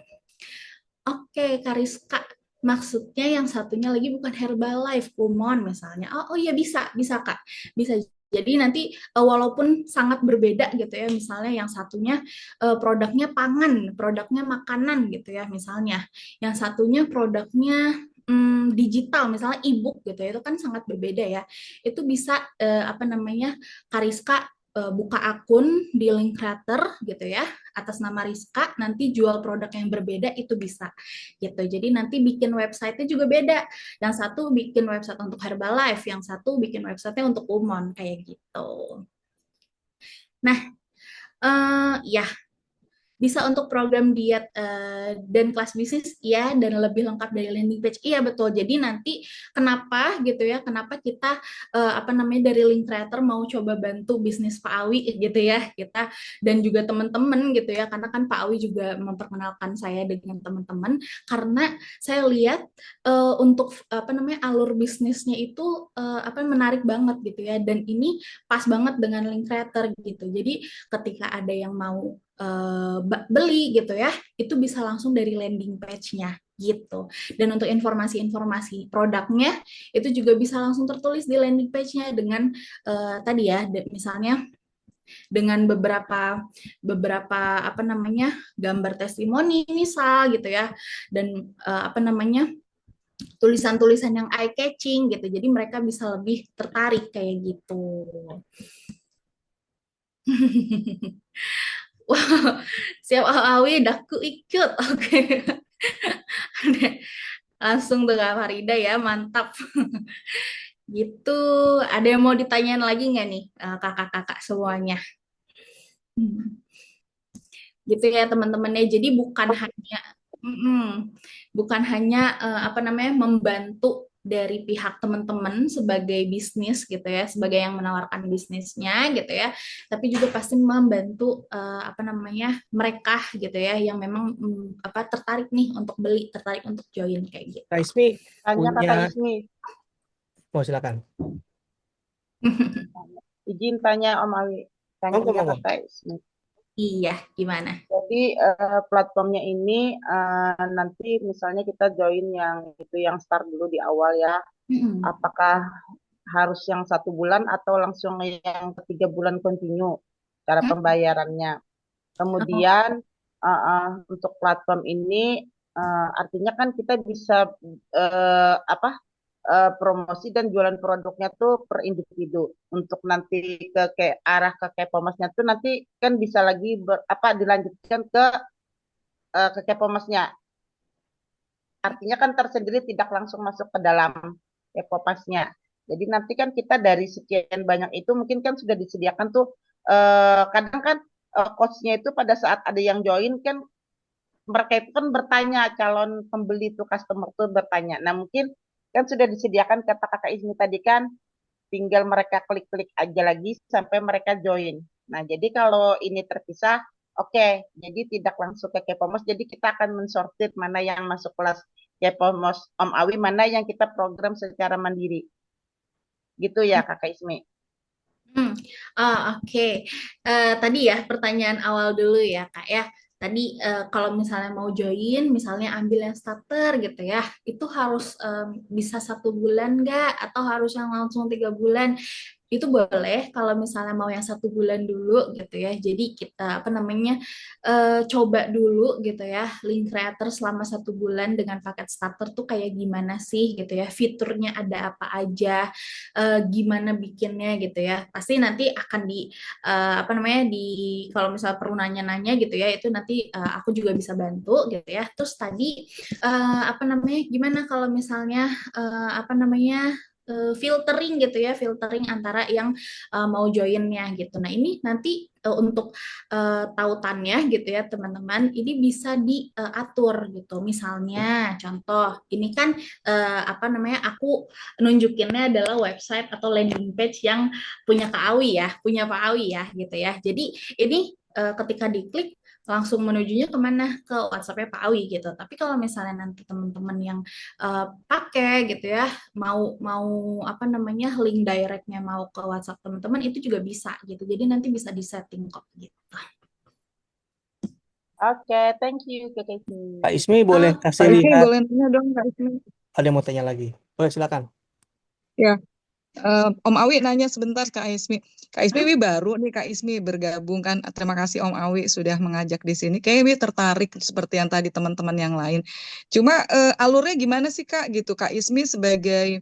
Oke, Kariska, maksudnya yang satunya lagi bukan Herbalife, Kumon misalnya. Oh iya bisa Kak, bisa. Jadi nanti walaupun sangat berbeda gitu ya, misalnya yang satunya produknya pangan, produknya makanan gitu ya, misalnya. Yang satunya produknya digital, misalnya e-book gitu ya, itu kan sangat berbeda ya. Itu bisa Kariska buka akun di link creator gitu ya atas nama Rizka, nanti jual produk yang berbeda itu bisa gitu. Jadi nanti bikin website-nya juga beda. Yang satu bikin website untuk Herbalife, yang satu bikin website-nya untuk Umon kayak gitu. Nah, ya bisa untuk program diet dan kelas bisnis ya, dan lebih lengkap dari landing page. Iya betul. Jadi nanti kenapa gitu ya, kenapa kita dari link creator mau coba bantu bisnis Pak Awi gitu ya, kita dan juga teman-teman gitu ya, karena kan Pak Awi juga memperkenalkan saya dengan teman-teman, karena saya lihat untuk alur bisnisnya itu menarik banget gitu ya, dan ini pas banget dengan link creator gitu. Jadi ketika ada yang mau beli gitu ya, itu bisa langsung dari landing page-nya gitu. Dan untuk informasi-informasi produknya itu juga bisa langsung tertulis di landing page-nya dengan tadi ya, misalnya dengan beberapa gambar testimoni misal gitu ya, dan tulisan-tulisan yang eye catching gitu. Jadi mereka bisa lebih tertarik kayak gitu. Wow, siap Awi, aku ikut. Oke. Langsung tuh Kak Farida ya, mantap. Gitu. Ada yang mau ditanyain lagi nggak nih kakak-kakak semuanya? Gitu ya teman-temannya. Jadi bukan hanya membantu dari pihak teman-teman sebagai bisnis gitu ya, sebagai yang menawarkan bisnisnya gitu ya, tapi juga pasti membantu mereka gitu ya yang memang tertarik nih untuk beli, tertarik untuk join kayak gitu. Kak Ismi Tanya punya, Kakak Ismi, mau silakan. izin tanya Om Awi, tanyanya Monggo. Kakak Ismi. Iya, gimana? Jadi platformnya ini nanti misalnya kita join yang start dulu di awal ya. Apakah harus yang 1 bulan atau langsung yang 3 bulan continue cara pembayarannya? Kemudian untuk platform ini artinya kan kita bisa promosi dan jualan produknya tuh per individu. Untuk nanti ke arah ke Kepomasnya tuh nanti kan bisa lagi dilanjutkan ke Kepomasnya. Artinya kan tersendiri, tidak langsung masuk ke dalam Kepomasnya. Jadi nanti kan kita dari sekian banyak itu mungkin kan sudah disediakan tuh kadang kan coach-nya itu pada saat ada yang join kan mereka itu kan bertanya, calon pembeli itu customer tuh bertanya. Nah mungkin kan sudah disediakan kata Kakak Ismi tadi kan, tinggal mereka klik-klik aja lagi sampai mereka join. Nah jadi kalau ini terpisah, oke, jadi tidak langsung ke Kepomos, jadi kita akan mensortir mana yang masuk kelas Kepomos Om Awi, mana yang kita program secara mandiri. Gitu ya Kakak Ismi. Oke. Tadi ya pertanyaan awal dulu ya Kak ya. Tadi kalau misalnya mau join, misalnya ambil yang starter gitu ya, itu harus bisa 1 bulan nggak? Atau harus yang langsung 3 bulan? Itu boleh kalau misalnya mau yang 1 bulan dulu gitu ya. Jadi kita apa namanya coba dulu gitu ya link creator selama 1 bulan dengan paket starter tuh kayak gimana sih gitu ya. Fiturnya ada apa aja, gimana bikinnya gitu ya. Pasti nanti akan di apa namanya di kalau misalnya perlu nanya-nanya gitu ya itu nanti aku juga bisa bantu gitu ya. Terus tadi apa namanya gimana kalau misalnya apa namanya filtering gitu ya, filtering antara yang mau joinnya gitu. Nah ini nanti untuk tautannya gitu ya teman-teman, ini bisa diatur gitu. Misalnya contoh, ini kan apa namanya aku nunjukinnya adalah website atau landing page yang punya Kak Awi ya, punya Pak Awi ya gitu ya. Jadi ini ketika diklik langsung menujunya kemana ke WhatsApp-nya Pak Awi gitu. Tapi kalau misalnya nanti teman-teman yang pakai gitu ya, mau mau apa namanya link directnya mau ke WhatsApp teman-teman itu juga bisa gitu. Jadi nanti bisa disetting kok gitu. Oke, thank you Kakak Ismi. Kak Ismi boleh kasih Kak Ismi lihat, boleh tanya dong Kak Ismi. ada yang mau tanya lagi? Boleh silakan. Ya, Om Awi nanya sebentar Kak Ismi. Kak Ismi Wi baru nih Kak Ismi bergabung kan. Terima kasih Om Awi sudah mengajak di sini. Kayaknya Wi tertarik seperti yang tadi teman-teman yang lain. Cuma alurnya gimana sih Kak gitu Kak Ismi sebagai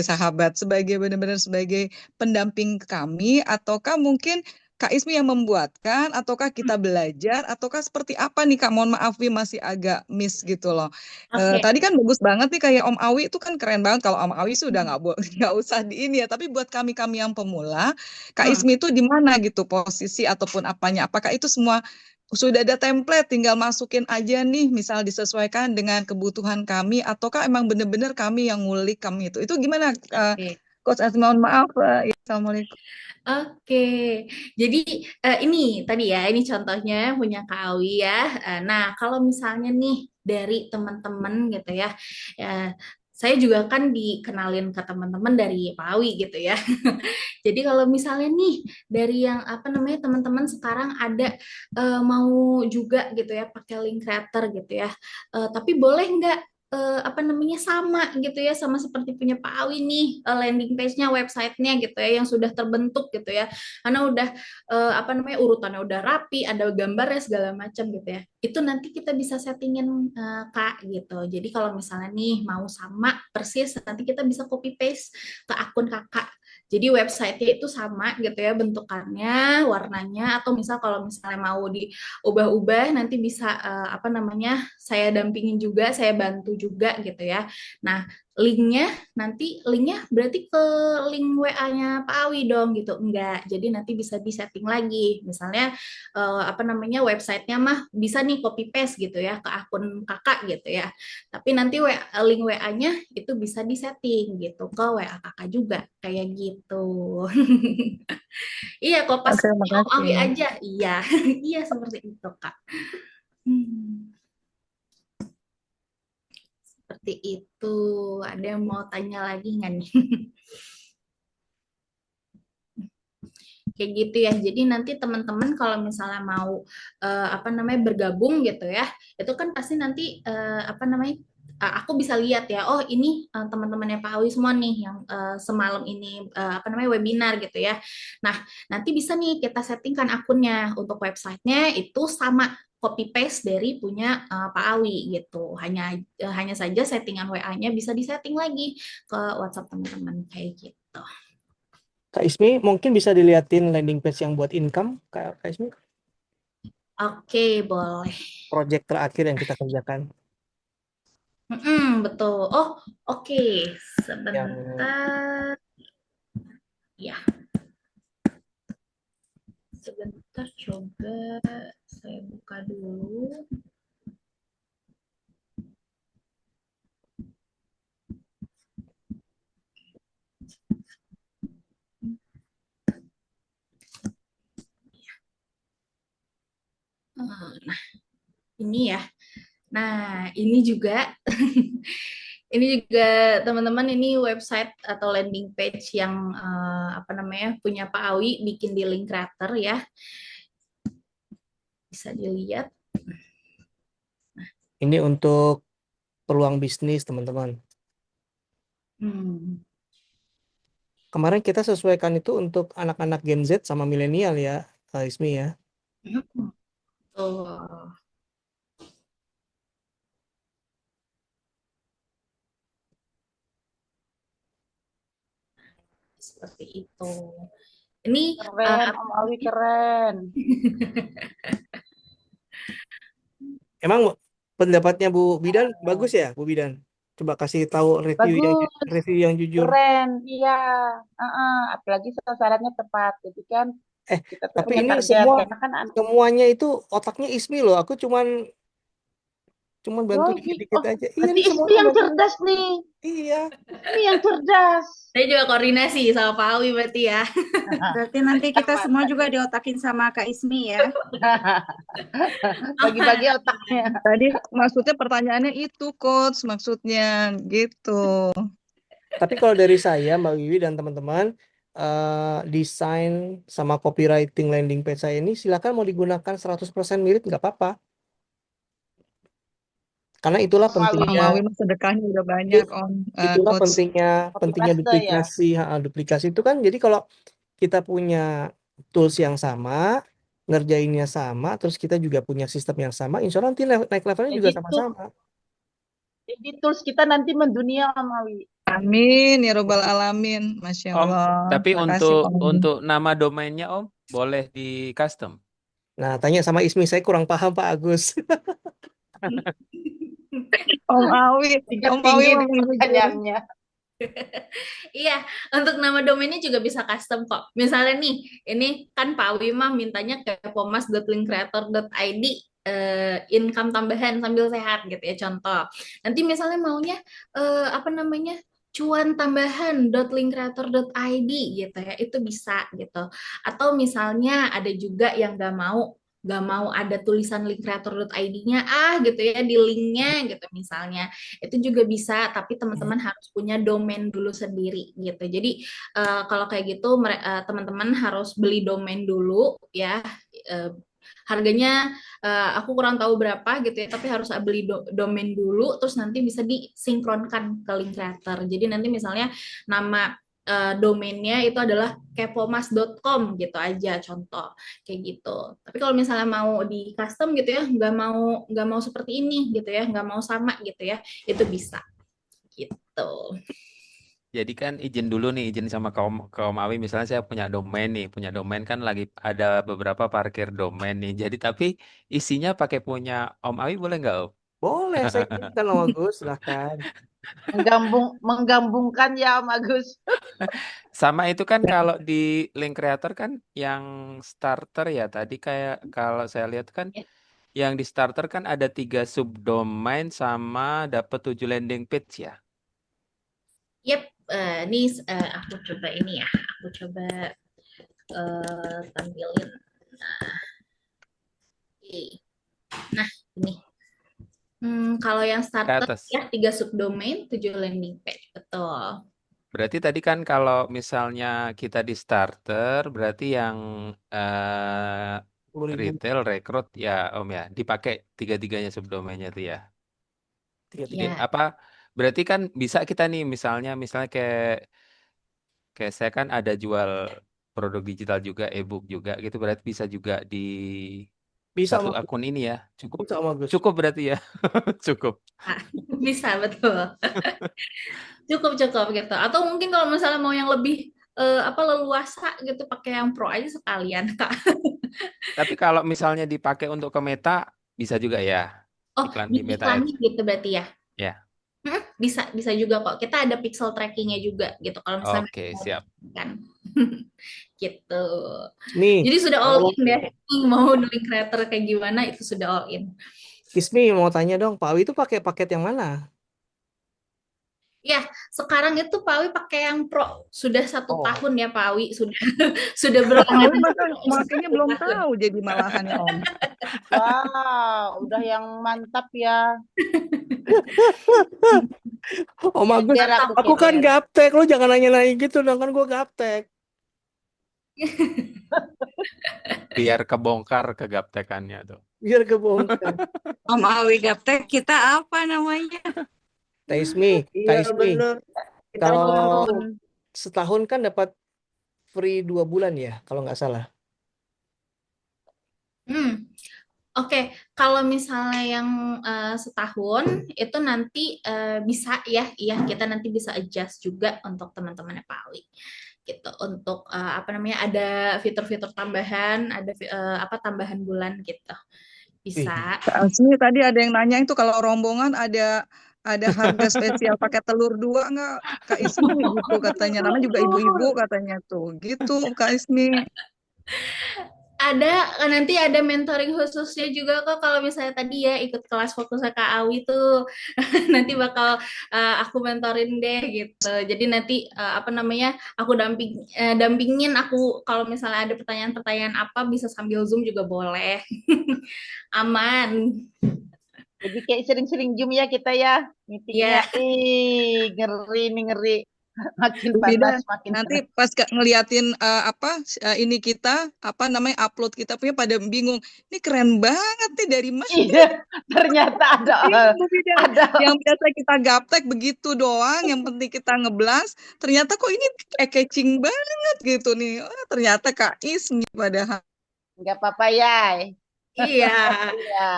sahabat, sebagai benar-benar sebagai pendamping kami ataukah mungkin Kak Ismi yang membuatkan ataukah kita belajar ataukah seperti apa nih Kak? Mohon maaf Wi masih agak miss gitu loh. Oke. Tadi kan bagus banget nih kayak Om Awi itu kan keren banget. Kalau Om Awi sudah nggak usah di ini ya. Tapi buat kami yang pemula, Kak Ismi itu di mana gitu posisi ataupun apanya? Apakah itu semua sudah ada template, tinggal masukin aja nih, misal disesuaikan dengan kebutuhan kami, ataukah emang benar-benar kami yang ngulik kami itu? Itu gimana, Coach Asmi? Mohon maaf. Assalamualaikum. Oke, jadi ini tadi ya, ini contohnya punya Kak Awi ya. Nah, kalau misalnya nih dari teman-teman gitu ya, saya juga kan dikenalin ke teman-teman dari Pak Awi gitu ya. Jadi kalau misalnya nih dari yang apa namanya teman-teman sekarang ada mau juga gitu ya pakai link creator gitu ya, tapi boleh nggak apa namanya sama gitu ya sama seperti punya Pak Awi nih landing page-nya website-nya gitu ya yang sudah terbentuk gitu ya karena udah apa namanya urutannya udah rapi ada gambarnya segala macam gitu ya itu nanti kita bisa settingin Kak gitu jadi kalau misalnya nih mau sama persis nanti kita bisa copy paste ke akun Kakak jadi website-nya itu sama gitu ya bentukannya, warnanya atau misal kalau misalnya mau diubah-ubah nanti bisa apa namanya saya dampingin juga, saya bantu juga gitu ya. Nah, linknya berarti ke link WA-nya Pak Awi dong gitu. Enggak. Jadi nanti bisa disetting lagi. Misalnya apa namanya websitenya mah bisa nih copy paste gitu ya ke akun Kakak gitu ya. Tapi nanti link WA-nya itu bisa disetting gitu ke WA Kakak juga kayak gitu. Iya, kok pas Oke, Om Awi makasih. aja. Iya. Iya seperti itu, Kak. Seperti itu. Ada yang mau tanya lagi nggak nih? Kayak gitu ya. Jadi nanti teman-teman kalau misalnya mau apa namanya bergabung gitu ya, itu kan pasti nanti apa namanya aku bisa lihat ya. Oh ini teman-temannya Pak Awi semua nih yang semalam ini apa namanya webinar gitu ya. Nah nanti bisa nih kita settingkan akunnya untuk websitenya itu sama copy paste dari punya Pak Awi gitu. Hanya saja settingan WA-nya bisa disetting lagi ke WhatsApp teman-teman kayak gitu. Kak Ismi mungkin bisa diliatin landing page yang buat income, Kak Ismi. Oke, boleh. Project terakhir yang kita kerjakan. Betul. Oh, oke. Sebentar. Ya. Sebentar, coba saya buka dulu. Nah, ini ya. Nah, ini juga Ini juga teman-teman, ini website atau landing page yang apa namanya punya Pak Awi, bikin di link creator ya, bisa dilihat. Ini untuk peluang bisnis, teman-teman. Hmm. Kemarin kita sesuaikan itu untuk anak-anak Gen Z sama milenial ya, Ismi ya. Tuh. Seperti itu. Ini Keren, Om Awi keren. Emang pendapatnya Bu Bidan bagus ya, Bu Bidan? Coba kasih tahu Bagus, review yang jujur. keren, iya. Apalagi sasarannya tepat. Jadi kan kita tuh Tapi punya ini target. semua Karena kan semuanya itu otaknya Ismi loh. Aku cuman bantu dikit-dikit aja. Iya, berarti ini semua Ismi yang kan cerdas nih. Iya. Ini yang cerdas. Saya juga koordinasi sama Pak Awi berarti ya. Berarti nanti kita semua juga diotakin sama Kak Ismi ya. Bagi-bagi otaknya. Tadi maksudnya pertanyaannya itu, Coach, maksudnya gitu. Tapi kalau dari saya, Mbak Wiwi dan teman-teman, desain sama copywriting landing page saya ini silakan mau digunakan 100% mirip nggak apa-apa. Karena itulah pentingnya. Om Awi sedekahnya udah banyak, Om. Itulah Coach. pentingnya duplikasi. Duplikasi itu kan jadi kalau kita punya tools yang sama, ngerjainnya sama, terus kita juga punya sistem yang sama, insya Allah nanti naik levelnya juga sama-sama. Jadi tools kita nanti mendunia, Om Awi. Amin ya robbal alamin, Masya Om, Allah. tapi Makasih, Om. untuk nama domainnya Om boleh di custom. Nah, tanya sama Ismi, saya kurang paham Pak Agus. Om Awi mau pertanyaannya. Iya, untuk nama domainnya juga bisa custom kok. Misalnya nih, ini kan Pak Awi mah mintanya ke pomas.linkcreator.id, income tambahan sambil sehat gitu ya, contoh. Nanti misalnya maunya apa namanya, cuan tambahan .linkcreator.id gitu ya, itu bisa gitu. Atau misalnya ada juga yang nggak mau ada tulisan linkcreator.id-nya gitu ya di linknya gitu misalnya, itu juga bisa, tapi teman-teman harus punya domain dulu sendiri gitu. Jadi kalau kayak gitu teman-teman harus beli domain dulu ya, harganya aku kurang tahu berapa gitu ya, tapi harus beli domain dulu, terus nanti bisa disinkronkan ke Linkcreator. Jadi nanti misalnya nama domainnya itu adalah kepomas.com gitu aja, contoh kayak gitu. Tapi kalau misalnya mau di custom gitu ya, nggak mau seperti ini gitu ya, nggak mau sama gitu ya, itu bisa gitu. Jadi kan izin dulu nih, izin sama kaum Awi, misalnya saya punya domain kan lagi ada beberapa parkir domain nih. Jadi tapi isinya pakai punya Om Awi boleh nggak Om? Boleh, saya izinkan Om Agus, silahkan. Menggabungkan ya Om Agus. Sama itu kan kalau di link creator kan yang starter ya, tadi kayak kalau saya lihat kan yang di starter kan ada 3 subdomain sama dapat 7 landing page ya. Yep, ini aku coba ini ya, aku coba tampilin. Nah, ini. Kalau yang starter ya 3 subdomain, 7 landing page, betul. Berarti tadi kan kalau misalnya kita di starter, berarti yang retail, rekrut ya Om ya, dipakai 3-3-nya subdomainnya tuh ya. Apa? Berarti kan bisa kita nih misalnya kayak saya kan ada jual produk digital juga, e-book juga gitu, berarti bisa juga di satu akun ini ya. Cukup berarti ya. Cukup. Bisa, betul. cukup gitu. Atau mungkin kalau misalnya mau yang lebih leluasa gitu, pakai yang pro aja sekalian, Kak. Tapi kalau misalnya dipakai untuk ke Meta bisa juga ya. Iklan di Meta gitu berarti ya. Ya. Bisa juga kok. Kita ada pixel trackingnya juga gitu. Kalau misalnya siap. Kan. Gitu. Nih, jadi sudah all in deh. Mau link creator kayak gimana itu sudah all in. Ismi mau tanya dong, Pak Awi itu pakai paket yang mana? Ya, sekarang itu Pak Awi pakai yang pro. Sudah 1 tahun ya Pak Awi, sudah berlangganan. Makanya belum tahu jadi malahan ya Om. Wow, udah yang mantap ya. Om Agus, Biar aku aku kan kirim. gaptek, lu jangan nanya-nanya gitu dong, kan gue gaptek. Biar kebongkar kegaptekannya tuh. Biar kebongkar. Om Awi Gaptek kita apa namanya? Kak Ismi, Iya bener. Kita kalau kumpul. setahun kan dapat free 2 bulan ya, kalau nggak salah. Oke, kalau misalnya yang setahun itu nanti bisa ya, iya kita nanti bisa adjust juga untuk teman-temannya Pak Ali. Gitu untuk apa namanya ada fitur-fitur tambahan, ada tambahan bulan gitu. Bisa. Kak Asmi tadi ada yang nanya itu kalau rombongan ada harga spesial pakai telur 2 nggak Kak Ismi gitu katanya. Namanya juga ibu-ibu katanya tuh. Gitu Kak Ismi. Ada nanti ada mentoring khususnya juga kok kalau misalnya tadi ya ikut kelas fokusnya Kak Awi tuh nanti bakal aku mentorin deh gitu. Jadi nanti apa namanya aku dampingin aku kalau misalnya ada pertanyaan-pertanyaan apa bisa sambil Zoom juga boleh. Aman. Jadi kayak sering-sering Zoom ya kita ya meetingnya. Ngeri nih ngeri. Makin Bu Bidan, panas makin nanti panas. pas ngeliatin ini kita apa namanya upload kita punya pada bingung. Ini keren banget nih dari mana? Iya, ternyata ada Bu Bidan. Yang biasa kita gaptek begitu doang, yang penting kita ngeblas, ternyata kok ini catching banget gitu nih. Oh, ternyata Kak Ismi padahal. Enggak apa-apa ya. Iya. Iya.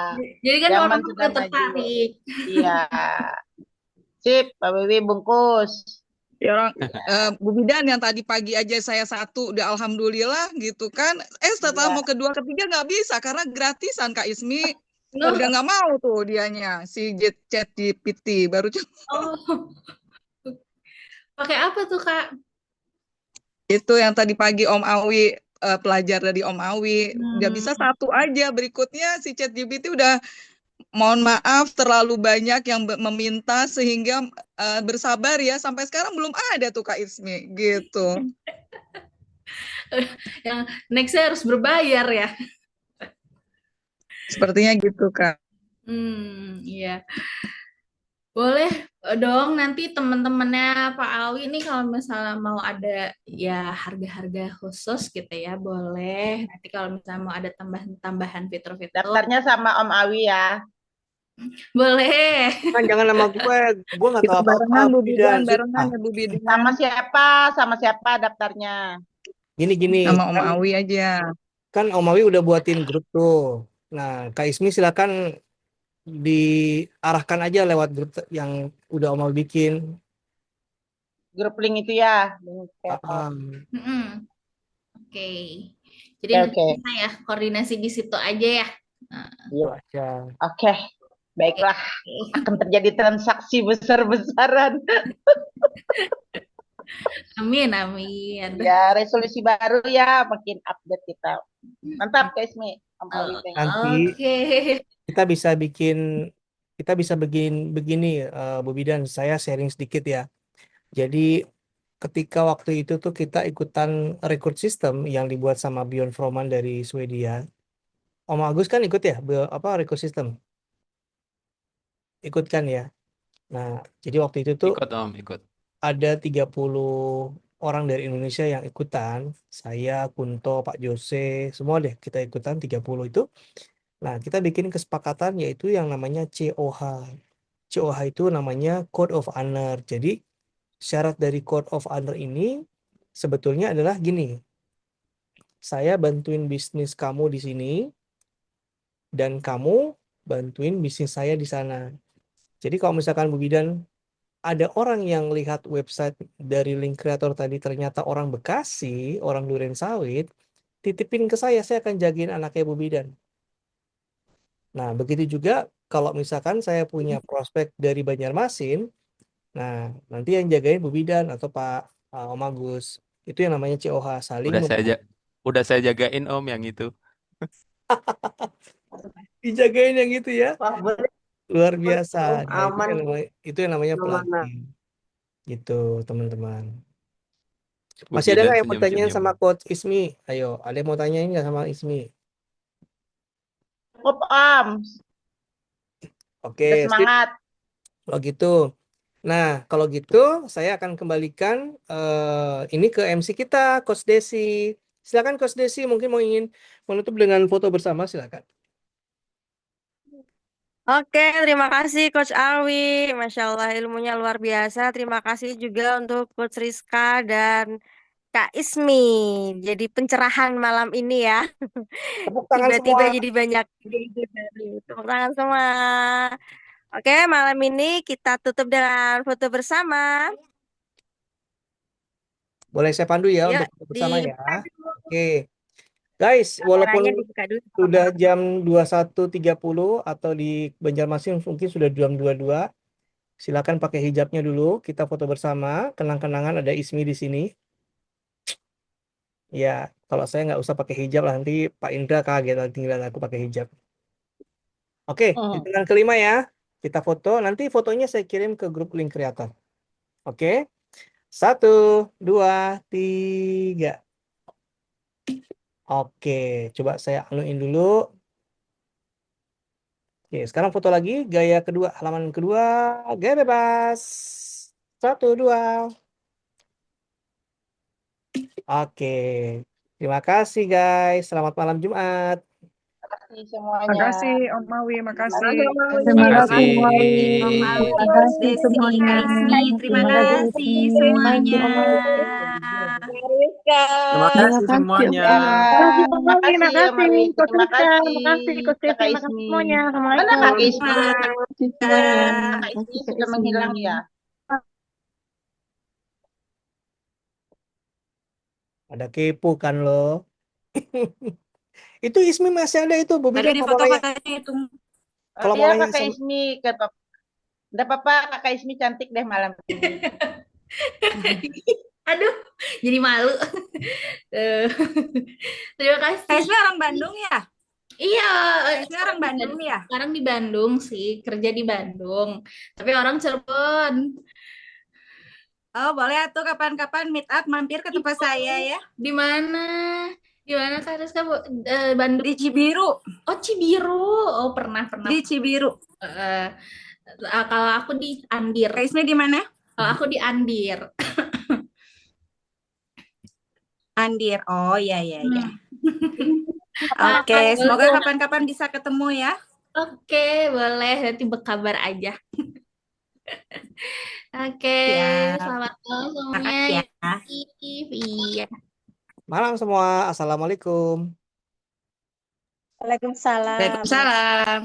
Jadi kan Zaman orang sudah udah tertarik. Iya. Sip, Pak Wiwi bungkus. Ya orang Bu Bidan yang tadi pagi aja saya 1 udah alhamdulillah gitu kan. Setelah mau kedua ketiga nggak bisa karena gratisan Kak Ismi. Udah nggak mau tuh dianya si ChatGPT baru Oh. Pakai apa tuh Kak? itu yang tadi pagi Om Awi pelajar dari Om Awi udah bisa 1 aja, berikutnya si ChatGPT udah mohon maaf terlalu banyak yang meminta sehingga bersabar ya sampai sekarang belum ada tuh Kak Ismi gitu. Yang nextnya harus berbayar ya. Sepertinya gitu Kak. Iya. Boleh dong nanti teman-temannya Pak Awi nih kalau misalnya mau ada ya harga-harga khusus gitu ya boleh. Nanti kalau misalnya mau ada tambahan fitur-fitur. Daftarnya sama Om Awi ya. Boleh. Kan jangan nama gue nggak tahu apa-apa. Barengan Bu Bidan, barengan ya Bu Bidan. Sama siapa daftarnya? Gini. Sama Om Awi aja. Kan Om Awi udah buatin grup tuh. Nah, Kak Ismi silakan diarahkan aja lewat grup yang udah Om Awi bikin. Grup link itu ya. Oke. Jadi nanti bisa ya koordinasi di situ aja ya. Oke. Baiklah. Akan terjadi transaksi besar-besaran. Amin. Ya, resolusi baru ya, makin update kita. Mantap, Kak Ismi. Nanti kita bisa bikin begini, Bu Bidan, saya sharing sedikit ya. Jadi ketika waktu itu tuh kita ikutan record system yang dibuat sama Björn Froman dari Swedia. Om Agus kan ikut ya, record system? Ikut kan ya. Nah, jadi waktu itu tuh Ikut. Ada 30 orang dari Indonesia yang ikutan. Saya, Kunto, Pak Jose, semua deh kita ikutan 30 itu. Nah, kita bikin kesepakatan yaitu yang namanya COH. COH itu namanya Code of Honor. Jadi syarat dari Code of Honor ini sebetulnya adalah gini. Saya bantuin bisnis kamu di sini dan kamu bantuin bisnis saya di sana. Jadi kalau misalkan Bu Bidan ada orang yang lihat website dari link kreator tadi ternyata orang Bekasi, orang Durensawit, titipin ke saya akan jagain anaknya Bu Bidan. Nah, begitu juga kalau misalkan saya punya prospek dari Banjarmasin, nah nanti yang jagain Bu Bidan atau Pak Om Agus. Itu yang namanya COH, saling Udah saya jagain Om yang itu. Dijagain yang itu ya. Luar biasa. Nah, Aman. itu yang namanya pelatih. Gitu, teman-teman. Bu Masih ada Bidan nggak yang mau tanyain senyum-senyum. sama Coach Ismi? Ayo, ada yang mau tanyain nggak sama Ismi? Cukup, Om. Oke, Semangat. kalau gitu Nah, kalau gitu saya akan kembalikan ini ke MC kita, Coach Desi. Silakan Coach Desi, mungkin mau ingin menutup dengan foto bersama, silakan. Oke, terima kasih Coach Awi. Masya Allah ilmunya luar biasa. Terima kasih juga untuk Coach Rizka dan Kak Ismi. Jadi pencerahan malam ini ya. Tepuk tangan Tiba-tiba semua. jadi banyak ide baru. Tepuk tangan semua. Oke, malam ini kita tutup dengan foto bersama. Boleh saya pandu ya Yuk, untuk foto bersama ya. dibuka dulu. Oke. Guys, walaupun Kameranya dibuka dulu. sudah jam 21.30 atau di Banjarmasin mungkin sudah jam 22, silakan pakai hijabnya dulu. Kita foto bersama, kenang-kenangan ada Ismi di sini. Ya, kalau saya nggak usah pakai hijab lah, nanti Pak Indra kaget nanti ngeliat aku pakai hijab. Oke, hitungan kelima ya. Kita foto, nanti fotonya saya kirim ke grup link kreator. Oke, 1, 2, 3. Oke, coba saya anuin dulu. Oke, sekarang foto lagi, gaya kedua, halaman kedua, gaya bebas. 1, 2. Oke, terima kasih guys. Selamat malam Jumat. Terima kasih semuanya. Makasih Om Mawi, makasih. Terima Terima kasih kasih. Om Awi, Terima Coach kasih Desi, semuanya. Kak Ismi, terima Terima kasih kasih semuanya. semuanya. Rizka. Terima Terima kasih kasih semuanya. Ya, Terima kasih, makasih Om Awi. Coach Terima Rizka. kasih Terima kasih, Coach Desi. Kakak Terima kasih Ismi. semuanya. Mana Assalamualaikum. Kakak Ismi? Terima kasih semuanya. Kakak Terima Ismi kasih Kak sudah Ismi. menghilang ya? Ada kepo kan lo. Itu Ismi masih ada itu, Bu Ada Bikin di kalau mau layan. foto-fotonya itu. Kalau mau Iya layan Kakak Ismi. Enggak apa-apa, Kakak Ismi cantik deh malam ini. Aduh, jadi malu. Terima kasih. Kak Ismi orang Bandung ya? Iya, Kak Ismi orang Bandung ya? sekarang di Bandung sih, kerja di Bandung. Tapi orang Cirebon. Oh, boleh tuh kapan-kapan meet up mampir ke tempat saya ya. Di mana? Di mana Kak Rizka? Bandung. Di Cibiru. Oh, Cibiru. Oh, pernah. Di Cibiru. Kalau aku di Andir. Kak Ismi di mana? Kalau aku di Andir. Andir. Oh, iya. Nah, Oke, semoga kapan-kapan bisa ketemu ya. Oke, boleh. Nanti berkabar aja. Oke, Siap. selamat malam semuanya. Makasih ya. Iya. Malam semua. Assalamualaikum. Waalaikumsalam. Waalaikumsalam.